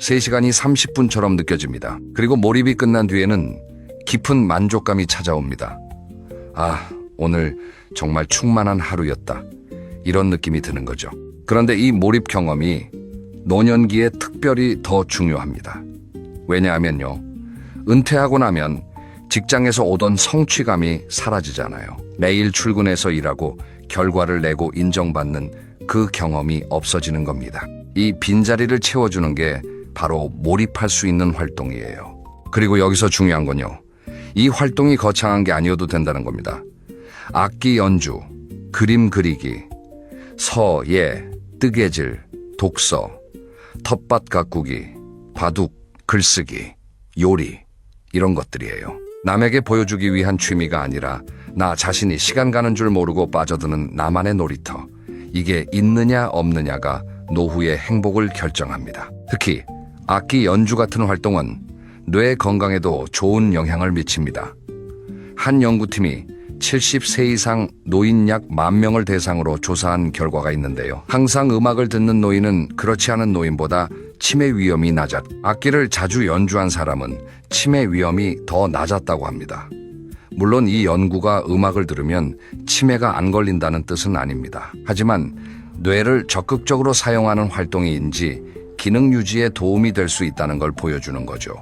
3시간이 30분처럼 느껴집니다. 그리고 몰입이 끝난 뒤에는 깊은 만족감이 찾아옵니다. 아, 오늘 정말 충만한 하루였다, 이런 느낌이 드는 거죠. 그런데 이 몰입 경험이 노년기에 특별히 더 중요합니다. 왜냐하면요, 은퇴하고 나면 직장에서 오던 성취감이 사라지잖아요. 매일 출근해서 일하고 결과를 내고 인정받는 그 경험이 없어지는 겁니다. 이 빈자리를 채워주는 게 바로 몰입할 수 있는 활동이에요. 그리고 여기서 중요한 건요, 이 활동이 거창한 게 아니어도 된다는 겁니다. 악기 연주, 그림 그리기, 서, 뜨개질, 독서, 텃밭 가꾸기, 바둑, 글쓰기, 요리, 이런 것들이에요. 남에게 보여주기 위한 취미가 아니라 나 자신이 시간 가는 줄 모르고 빠져드는 나만의 놀이터. 이게 있느냐 없느냐가 노후의 행복을 결정합니다. 특히 악기 연주 같은 활동은 뇌 건강에도 좋은 영향을 미칩니다. 한 연구팀이 70세 이상 노인 약 10,000명을 대상으로 조사한 결과가 있는데요. 항상 음악을 듣는 노인은 그렇지 않은 노인보다 치매 위험이 악기를 자주 연주한 사람은 치매 위험이 더 낮았다고 합니다. 물론 이 연구가 음악을 들으면 치매가 안 걸린다는 뜻은 아닙니다. 하지만 뇌를 적극적으로 사용하는 활동이인지 기능 유지에 도움이 될 수 있다는 걸 보여주는 거죠.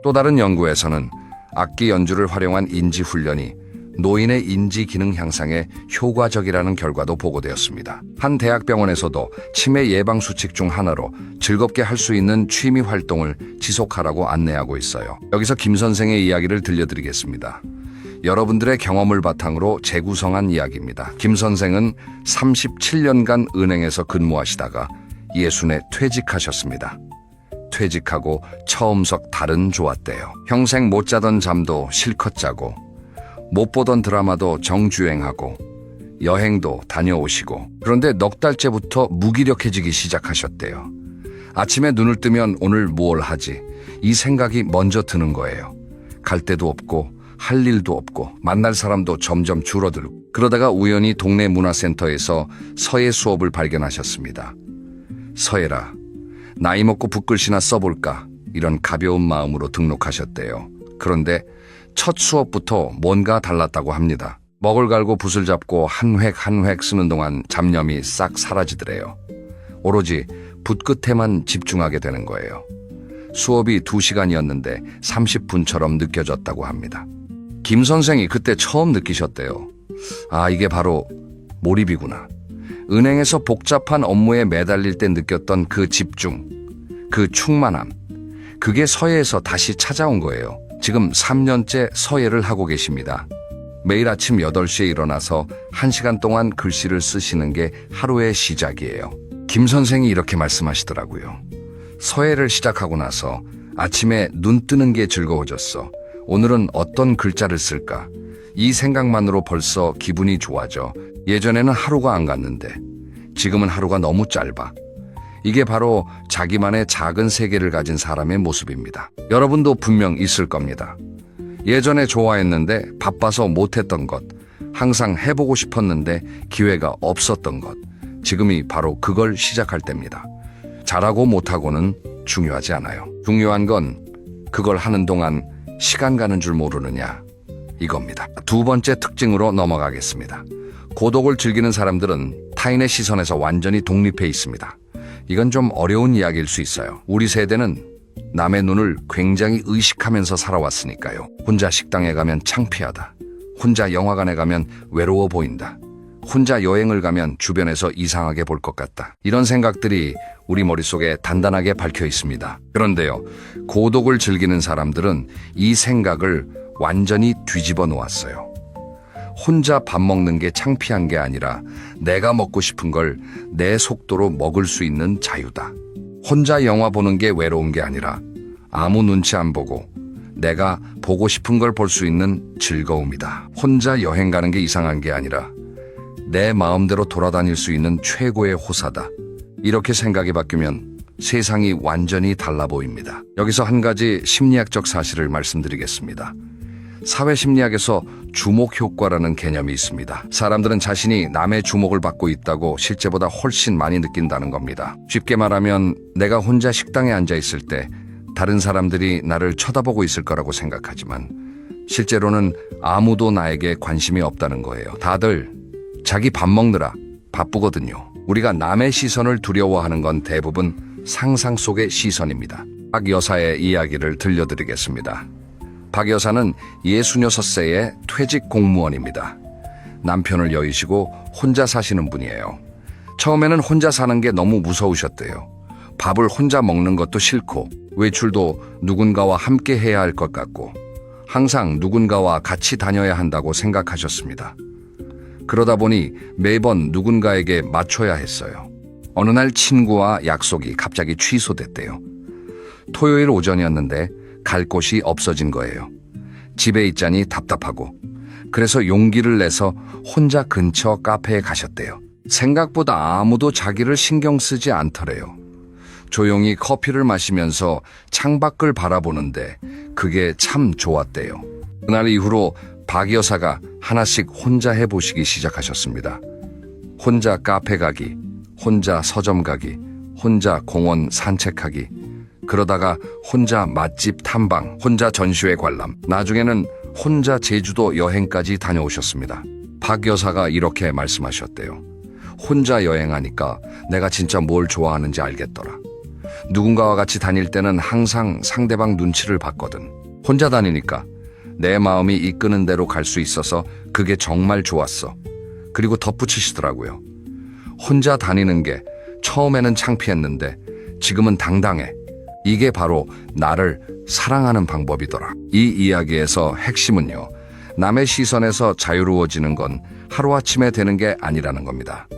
또 다른 연구에서는 악기 연주를 활용한 인지 훈련이 노인의 인지 기능 향상에 효과적이라는 결과도 보고되었습니다. 한 대학병원에서도 치매 예방 수칙 중 하나로 즐겁게 할 수 있는 취미 활동을 지속하라고 안내하고 있어요. 여기서 김 선생의 이야기를 들려드리겠습니다. 여러분들의 경험을 바탕으로 재구성한 이야기입니다. 김 선생은 37년간 은행에서 근무하시다가 60에 퇴직하셨습니다. 퇴직하고 처음석 달은 좋았대요. 평생 못 자던 잠도 실컷 자고 못 보던 드라마도 정주행하고 여행도 다녀오시고, 그런데 넉 달째부터 무기력해지기 시작하셨대요. 아침에 눈을 뜨면 오늘 무얼 하지? 이 생각이 먼저 드는 거예요. 갈 데도 없고 할 일도 없고 만날 사람도 점점 줄어들고, 그러다가 우연히 동네 문화센터에서 서예 수업을 발견하셨습니다. 서예라, 나이 먹고 붓글씨나 써볼까? 이런 가벼운 마음으로 등록하셨대요. 그런데 첫 수업부터 뭔가 달랐다고 합니다. 먹을 갈고 붓을 잡고 한 획 한 획 쓰는 동안 잡념이 싹 사라지더래요. 오로지 붓 끝에만 집중하게 되는 거예요. 수업이 2시간이었는데 30분처럼 느껴졌다고 합니다. 김 선생이 그때 처음 느끼셨대요. 아, 이게 바로 몰입이구나. 은행에서 복잡한 업무에 매달릴 때 느꼈던 그 집중, 그 충만함, 그게 서예에서 다시 찾아온 거예요. 지금 3년째 서예를 하고 계십니다. 매일 아침 8시에 일어나서 1시간 동안 글씨를 쓰시는 게 하루의 시작이에요. 김 선생이 이렇게 말씀하시더라고요. 서예를 시작하고 나서 아침에 눈 뜨는 게 즐거워졌어. 오늘은 어떤 글자를 쓸까? 이 생각만으로 벌써 기분이 좋아져. 예전에는 하루가 안 갔는데 지금은 하루가 너무 짧아. 이게 바로 자기만의 작은 세계를 가진 사람의 모습입니다. 여러분도 분명 있을 겁니다. 예전에 좋아했는데 바빠서 못했던 것, 항상 해보고 싶었는데 기회가 없었던 것, 지금이 바로 그걸 시작할 때입니다. 잘하고 못하고는 중요하지 않아요. 중요한 건 그걸 하는 동안 시간 가는 줄 모르느냐, 이겁니다. 두 번째 특징으로 넘어가겠습니다. 고독을 즐기는 사람들은 타인의 시선에서 완전히 독립해 있습니다. 이건 좀 어려운 이야기일 수 있어요. 우리 세대는 남의 눈을 굉장히 의식하면서 살아왔으니까요. 혼자 식당에 가면 창피하다. 혼자 영화관에 가면 외로워 보인다. 혼자 여행을 가면 주변에서 이상하게 볼 것 같다. 이런 생각들이 우리 머릿속에 단단하게 박혀 있습니다. 그런데요, 고독을 즐기는 사람들은 이 생각을 완전히 뒤집어 놓았어요. 혼자 밥 먹는 게 창피한 게 아니라 내가 먹고 싶은 걸 내 속도로 먹을 수 있는 자유다. 혼자 영화 보는 게 외로운 게 아니라 아무 눈치 안 보고 내가 보고 싶은 걸 볼 수 있는 즐거움이다. 혼자 여행 가는 게 이상한 게 아니라 내 마음대로 돌아다닐 수 있는 최고의 호사다. 이렇게 생각이 바뀌면 세상이 완전히 달라 보입니다. 여기서 한 가지 심리학적 사실을 말씀드리겠습니다. 사회심리학에서 주목 효과라는 개념이 있습니다. 사람들은 자신이 남의 주목을 받고 있다고 실제보다 훨씬 많이 느낀다는 겁니다. 쉽게 말하면 내가 혼자 식당에 앉아 있을 때 다른 사람들이 나를 쳐다보고 있을 거라고 생각하지만 실제로는 아무도 나에게 관심이 없다는 거예요. 다들 자기 밥 먹느라 바쁘거든요. 우리가 남의 시선을 두려워하는 건 대부분 상상 속의 시선입니다. 박 여사의 이야기를 들려드리겠습니다. 박 여사는 66세의 퇴직 공무원입니다. 남편을 여의시고 혼자 사시는 분이에요. 처음에는 혼자 사는 게 너무 무서우셨대요. 밥을 혼자 먹는 것도 싫고 외출도 누군가와 함께 해야 할 것 같고 항상 누군가와 같이 다녀야 한다고 생각하셨습니다. 그러다 보니 매번 누군가에게 맞춰야 했어요. 어느 날 친구와 약속이 갑자기 취소됐대요. 토요일 오전이었는데 갈 곳이 없어진 거예요. 집에 있자니 답답하고, 그래서 용기를 내서 혼자 근처 카페에 가셨대요. 생각보다 아무도 자기를 신경 쓰지 않더래요. 조용히 커피를 마시면서 창밖을 바라보는데 그게 참 좋았대요. 그날 이후로 박 여사가 하나씩 혼자 해보시기 시작하셨습니다. 혼자 카페 가기, 혼자 서점 가기, 혼자 공원 산책하기, 그러다가 혼자 맛집 탐방, 혼자 전시회 관람, 나중에는 혼자 제주도 여행까지 다녀오셨습니다. 박 여사가 이렇게 말씀하셨대요. 혼자 여행하니까 내가 진짜 뭘 좋아하는지 알겠더라. 누군가와 같이 다닐 때는 항상 상대방 눈치를 봤거든. 혼자 다니니까 내 마음이 이끄는 대로 갈 수 있어서 그게 정말 좋았어. 그리고 덧붙이시더라고요. 혼자 다니는 게 처음에는 창피했는데 지금은 당당해. 이게 바로 나를 사랑하는 방법이더라. 이 이야기에서 핵심은요, 남의 시선에서 자유로워지는 건 하루아침에 되는 게 아니라는 겁니다.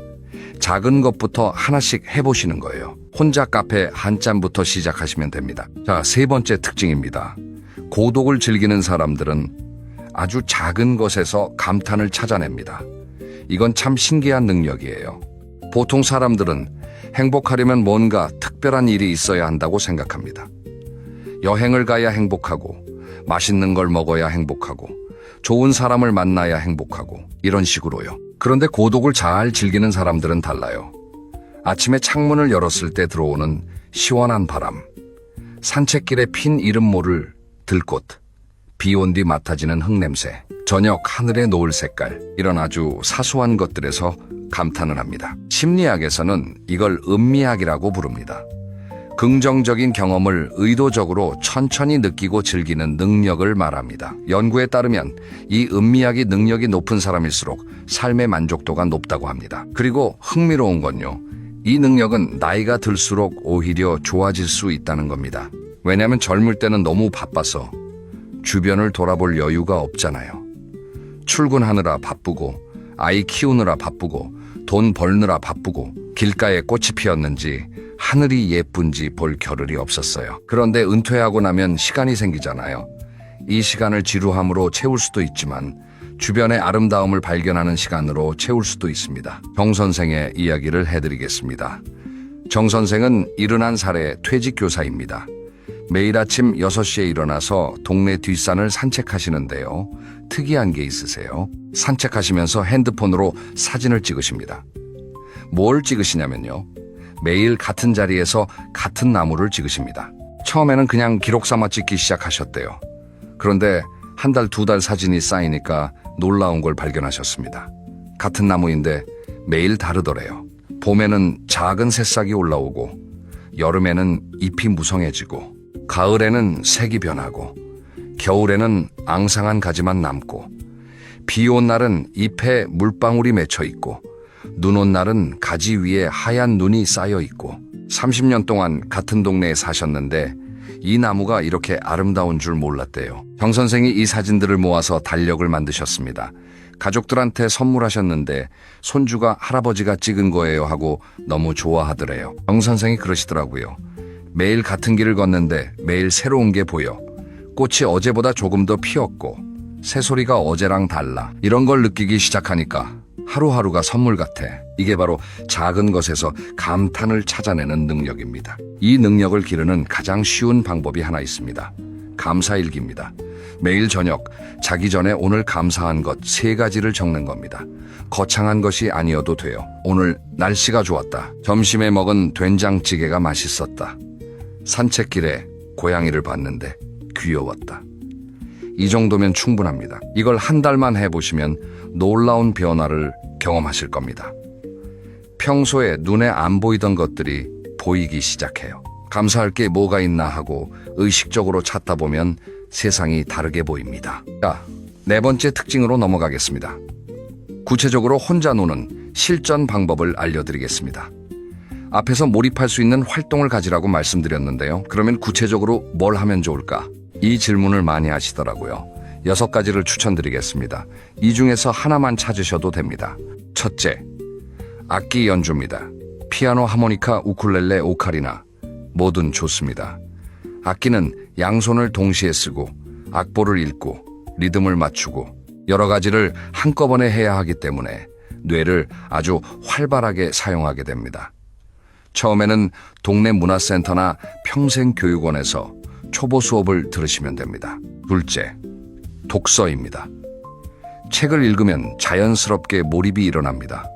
작은 것부터 하나씩 해보시는 거예요. 혼자 카페 한 잔부터 시작하시면 됩니다. 자, 세 번째 특징입니다. 고독을 즐기는 사람들은 아주 작은 것에서 감탄을 찾아냅니다. 이건 참 신기한 능력이에요. 보통 사람들은 행복하려면 뭔가 특별한 일이 있어야 한다고 생각합니다. 여행을 가야 행복하고, 맛있는 걸 먹어야 행복하고, 좋은 사람을 만나야 행복하고, 이런 식으로요. 그런데 고독을 잘 즐기는 사람들은 달라요. 아침에 창문을 열었을 때 들어오는 시원한 바람, 산책길에 핀 이름 모를 들꽃, 비 온 뒤 맡아지는 흙냄새, 저녁 하늘의 노을 색깔, 이런 아주 사소한 것들에서 감탄을 합니다. 심리학에서는 이걸 음미학이라고 부릅니다. 긍정적인 경험을 의도적으로 천천히 느끼고 즐기는 능력을 말합니다. 연구에 따르면 이 음미학이 능력이 높은 사람일수록 삶의 만족도가 높다고 합니다. 그리고 흥미로운 건요, 이 능력은 나이가 들수록 오히려 좋아질 수 있다는 겁니다. 왜냐하면 젊을 때는 너무 바빠서 주변을 돌아볼 여유가 없잖아요. 출근하느라 바쁘고, 아이 키우느라 바쁘고, 돈 벌느라 바쁘고, 길가에 꽃이 피었는지 하늘이 예쁜지 볼 겨를이 없었어요. 그런데 은퇴하고 나면 시간이 생기잖아요. 이 시간을 지루함으로 채울 수도 있지만 주변의 아름다움을 발견하는 시간으로 채울 수도 있습니다. 정 선생의 이야기를 해드리겠습니다. 정 선생은 71살의 퇴직 교사입니다. 매일 아침 6시에 일어나서 동네 뒷산을 산책하시는데요. 특이한 게 있으세요. 산책하시면서 핸드폰으로 사진을 찍으십니다. 뭘 찍으시냐면요, 매일 같은 자리에서 같은 나무를 찍으십니다. 처음에는 그냥 기록 삼아 찍기 시작하셨대요. 그런데 한 달, 2달 사진이 쌓이니까 놀라운 걸 발견하셨습니다. 같은 나무인데 매일 다르더래요. 봄에는 작은 새싹이 올라오고, 여름에는 잎이 무성해지고, 가을에는 색이 변하고, 겨울에는 앙상한 가지만 남고, 비 온 날은 잎에 물방울이 맺혀 있고, 눈 온 날은 가지 위에 하얀 눈이 쌓여 있고, 30년 동안 같은 동네에 사셨는데 이 나무가 이렇게 아름다운 줄 몰랐대요. 정 선생이 이 사진들을 모아서 달력을 만드셨습니다. 가족들한테 선물하셨는데 손주가 할아버지가 찍은 거예요 하고 너무 좋아하더래요. 정 선생이 그러시더라고요. 매일 같은 길을 걷는데 매일 새로운 게 보여. 꽃이 어제보다 조금 더 피었고, 새소리가 어제랑 달라. 이런 걸 느끼기 시작하니까 하루하루가 선물 같아. 이게 바로 작은 것에서 감탄을 찾아내는 능력입니다. 이 능력을 기르는 가장 쉬운 방법이 하나 있습니다. 감사일기입니다. 매일 저녁 자기 전에 오늘 감사한 것 3가지를 적는 겁니다. 거창한 것이 아니어도 돼요. 오늘 날씨가 좋았다. 점심에 먹은 된장찌개가 맛있었다. 산책길에 고양이를 봤는데 귀여웠다. 이 정도면 충분합니다. 이걸 한 달만 해보시면 놀라운 변화를 경험하실 겁니다. 평소에 눈에 안 보이던 것들이 보이기 시작해요. 감사할 게 뭐가 있나 하고 의식적으로 찾다 보면 세상이 다르게 보입니다. 자, 4번째 특징으로 넘어가겠습니다. 구체적으로 혼자 노는 실전 방법을 알려드리겠습니다. 앞에서 몰입할 수 있는 활동을 가지라고 말씀드렸는데요. 그러면 구체적으로 뭘 하면 좋을까? 이 질문을 많이 하시더라고요. 6가지를 추천드리겠습니다. 이 중에서 하나만 찾으셔도 됩니다. 첫째, 악기 연주입니다. 피아노, 하모니카, 우쿨렐레, 오카리나 뭐든 좋습니다. 악기는 양손을 동시에 쓰고 악보를 읽고 리듬을 맞추고 여러 가지를 한꺼번에 해야 하기 때문에 뇌를 아주 활발하게 사용하게 됩니다. 처음에는 동네 문화센터나 평생교육원에서 초보 수업을 들으시면 됩니다. 둘째, 독서입니다. 책을 읽으면 자연스럽게 몰입이 일어납니다.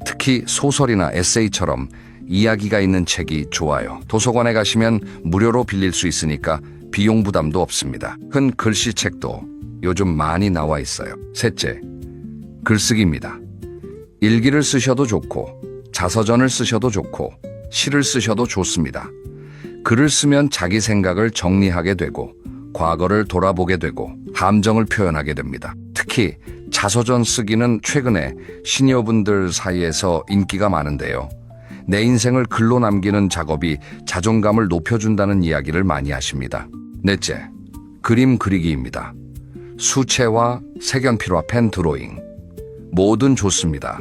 특히 소설이나 에세이처럼 이야기가 있는 책이 좋아요. 도서관에 가시면 무료로 빌릴 수 있으니까 비용 부담도 없습니다. 큰 글씨책도 요즘 많이 나와 있어요. 셋째, 글쓰기입니다. 일기를 쓰셔도 좋고 자서전을 쓰셔도 좋고 시를 쓰셔도 좋습니다. 글을 쓰면 자기 생각을 정리하게 되고 과거를 돌아보게 되고 감정을 표현하게 됩니다. 특히 자서전 쓰기는 최근에 시니어분들 사이에서 인기가 많은데요. 내 인생을 글로 남기는 작업이 자존감을 높여준다는 이야기를 많이 하십니다. 넷째, 그림 그리기입니다. 수채화, 색연필화, 펜 드로잉 뭐든 좋습니다.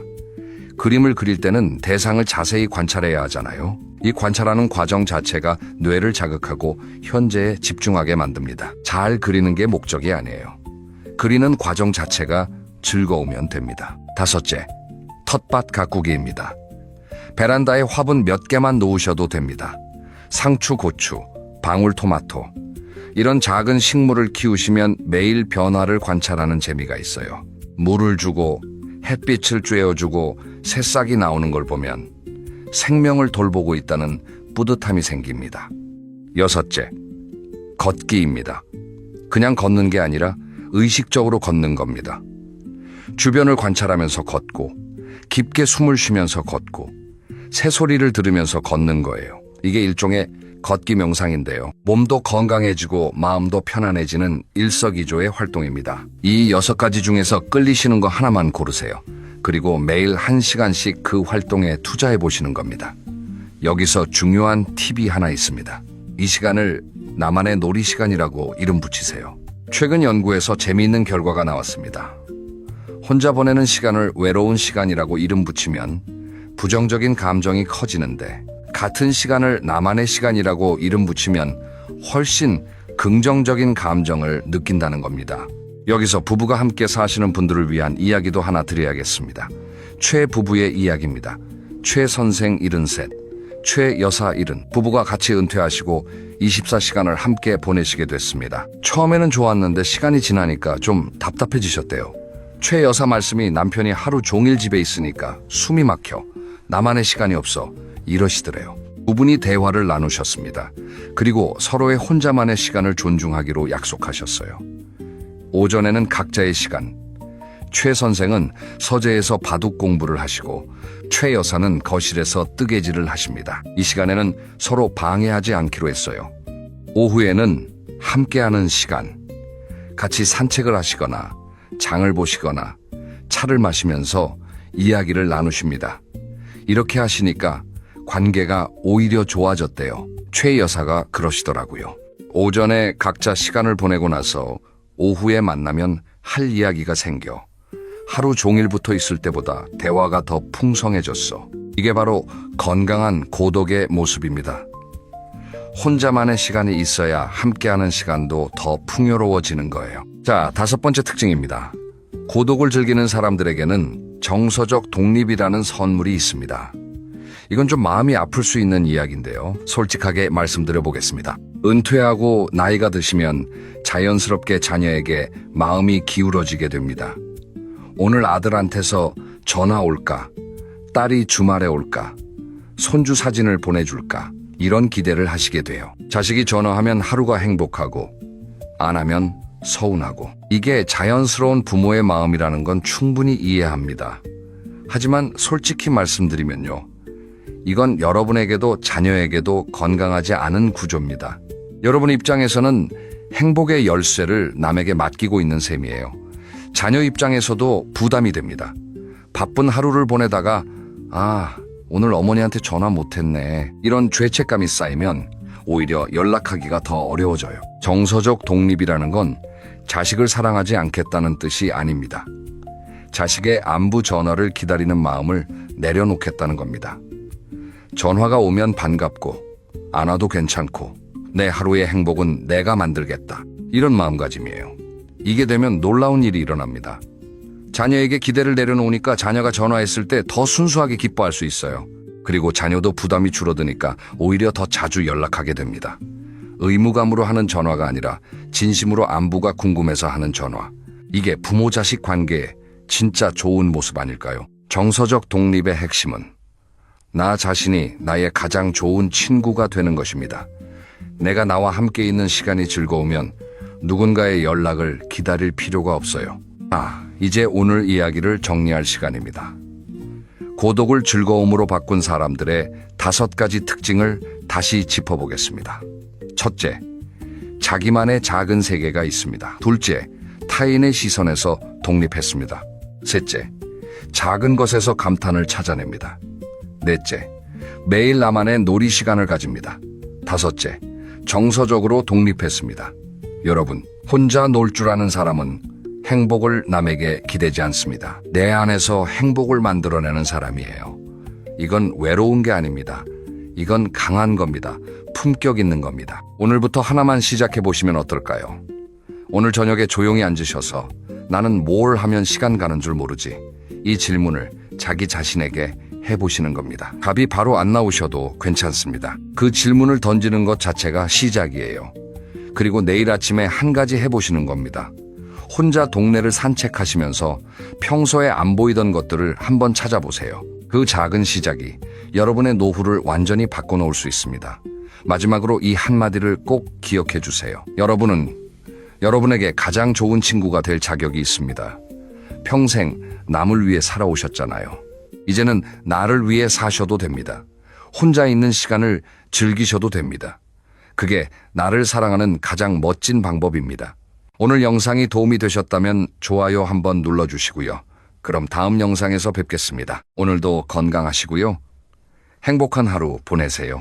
그림을 그릴 때는 대상을 자세히 관찰해야 하잖아요. 이 관찰하는 과정 자체가 뇌를 자극하고 현재에 집중하게 만듭니다. 잘 그리는 게 목적이 아니에요. 그리는 과정 자체가 즐거우면 됩니다. 다섯째, 텃밭 가꾸기입니다. 베란다에 화분 몇 개만 놓으셔도 됩니다. 상추, 고추, 방울토마토 이런 작은 식물을 키우시면 매일 변화를 관찰하는 재미가 있어요. 물을 주고 햇빛을 쬐어주고 새싹이 나오는 걸 보면 생명을 돌보고 있다는 뿌듯함이 생깁니다. 여섯째, 걷기입니다. 그냥 걷는 게 아니라 의식적으로 걷는 겁니다. 주변을 관찰하면서 걷고 깊게 숨을 쉬면서 걷고 새소리를 들으면서 걷는 거예요. 이게 일종의 걷기 명상인데요. 몸도 건강해지고 마음도 편안해지는 일석이조의 활동입니다. 이 6가지 중에서 끌리시는 거 하나만 고르세요. 그리고 매일 1시간씩 그 활동에 투자해 보시는 겁니다. 여기서 중요한 팁이 하나 있습니다. 이 시간을 나만의 놀이 시간이라고 이름 붙이세요. 최근 연구에서 재미있는 결과가 나왔습니다. 혼자 보내는 시간을 외로운 시간이라고 이름 붙이면 부정적인 감정이 커지는데 같은 시간을 나만의 시간이라고 이름 붙이면 훨씬 긍정적인 감정을 느낀다는 겁니다. 여기서 부부가 함께 사시는 분들을 위한 이야기도 하나 드려야겠습니다. 최 부부의 이야기입니다. 최 선생 73, 최 여사 70. 부부가 같이 은퇴하시고 24시간을 함께 보내시게 됐습니다. 처음에는 좋았는데 시간이 지나니까 좀 답답해지셨대요. 최 여사 말씀이 남편이 하루 종일 집에 있으니까 숨이 막혀 나만의 시간이 없어 이러시더래요. 두 분이 대화를 나누셨습니다. 그리고 서로의 혼자만의 시간을 존중하기로 약속하셨어요. 오전에는 각자의 시간. 최 선생은 서재에서 바둑 공부를 하시고 최 여사는 거실에서 뜨개질을 하십니다. 이 시간에는 서로 방해하지 않기로 했어요. 오후에는 함께하는 시간. 같이 산책을 하시거나 장을 보시거나 차를 마시면서 이야기를 나누십니다. 이렇게 하시니까 관계가 오히려 좋아졌대요. 최 여사가 그러시더라고요. 오전에 각자 시간을 보내고 나서 오후에 만나면 할 이야기가 생겨. 하루 종일 붙어 있을 때보다 대화가 더 풍성해졌어. 이게 바로 건강한 고독의 모습입니다. 혼자만의 시간이 있어야 함께하는 시간도 더 풍요로워지는 거예요. 자, 5번째 특징입니다. 고독을 즐기는 사람들에게는 정서적 독립이라는 선물이 있습니다. 이건 좀 마음이 아플 수 있는 이야기인데요. 솔직하게 말씀드려 보겠습니다. 은퇴하고 나이가 드시면 자연스럽게 자녀에게 마음이 기울어지게 됩니다. 오늘 아들한테서 전화 올까? 딸이 주말에 올까? 손주 사진을 보내줄까? 이런 기대를 하시게 돼요. 자식이 전화하면 하루가 행복하고 안 하면 서운하고. 이게 자연스러운 부모의 마음이라는 건 충분히 이해합니다. 하지만 솔직히 말씀드리면요. 이건 여러분에게도 자녀에게도 건강하지 않은 구조입니다. 여러분 입장에서는 행복의 열쇠를 남에게 맡기고 있는 셈이에요. 자녀 입장에서도 부담이 됩니다. 바쁜 하루를 보내다가 오늘 어머니한테 전화 못했네. 이런 죄책감이 쌓이면 오히려 연락하기가 더 어려워져요. 정서적 독립이라는 건 자식을 사랑하지 않겠다는 뜻이 아닙니다. 자식의 안부 전화를 기다리는 마음을 내려놓겠다는 겁니다. 전화가 오면 반갑고 안 와도 괜찮고 내 하루의 행복은 내가 만들겠다. 이런 마음가짐이에요. 이게 되면 놀라운 일이 일어납니다. 자녀에게 기대를 내려놓으니까 자녀가 전화했을 때 더 순수하게 기뻐할 수 있어요. 그리고 자녀도 부담이 줄어드니까 오히려 더 자주 연락하게 됩니다. 의무감으로 하는 전화가 아니라 진심으로 안부가 궁금해서 하는 전화. 이게 부모-자식 관계의 진짜 좋은 모습 아닐까요? 정서적 독립의 핵심은 나 자신이 나의 가장 좋은 친구가 되는 것입니다. 내가 나와 함께 있는 시간이 즐거우면 누군가의 연락을 기다릴 필요가 없어요. 이제 오늘 이야기를 정리할 시간입니다. 고독을 즐거움으로 바꾼 사람들의 5가지 특징을 다시 짚어보겠습니다. 첫째, 자기만의 작은 세계가 있습니다. 둘째, 타인의 시선에서 독립했습니다. 셋째, 작은 것에서 감탄을 찾아냅니다. 넷째, 매일 나만의 놀이 시간을 가집니다. 다섯째, 정서적으로 독립했습니다. 여러분, 혼자 놀 줄 아는 사람은 행복을 남에게 기대지 않습니다. 내 안에서 행복을 만들어내는 사람이에요. 이건 외로운 게 아닙니다. 이건 강한 겁니다. 품격 있는 겁니다. 오늘부터 하나만 시작해 보시면 어떨까요? 오늘 저녁에 조용히 앉으셔서 나는 뭘 하면 시간 가는 줄 모르지. 이 질문을 자기 자신에게 해보시는 겁니다. 답이 바로 안 나오셔도 괜찮습니다. 그 질문을 던지는 것 자체가 시작이에요. 그리고 내일 아침에 한 가지 해보시는 겁니다. 혼자 동네를 산책하시면서 평소에 안 보이던 것들을 한번 찾아보세요. 그 작은 시작이 여러분의 노후를 완전히 바꿔놓을 수 있습니다. 마지막으로 이 한마디를 꼭 기억해 주세요. 여러분은 여러분에게 가장 좋은 친구가 될 자격이 있습니다. 평생 남을 위해 살아오셨잖아요. 이제는 나를 위해 사셔도 됩니다. 혼자 있는 시간을 즐기셔도 됩니다. 그게 나를 사랑하는 가장 멋진 방법입니다. 오늘 영상이 도움이 되셨다면 좋아요 한번 눌러주시고요. 그럼 다음 영상에서 뵙겠습니다. 오늘도 건강하시고요. 행복한 하루 보내세요.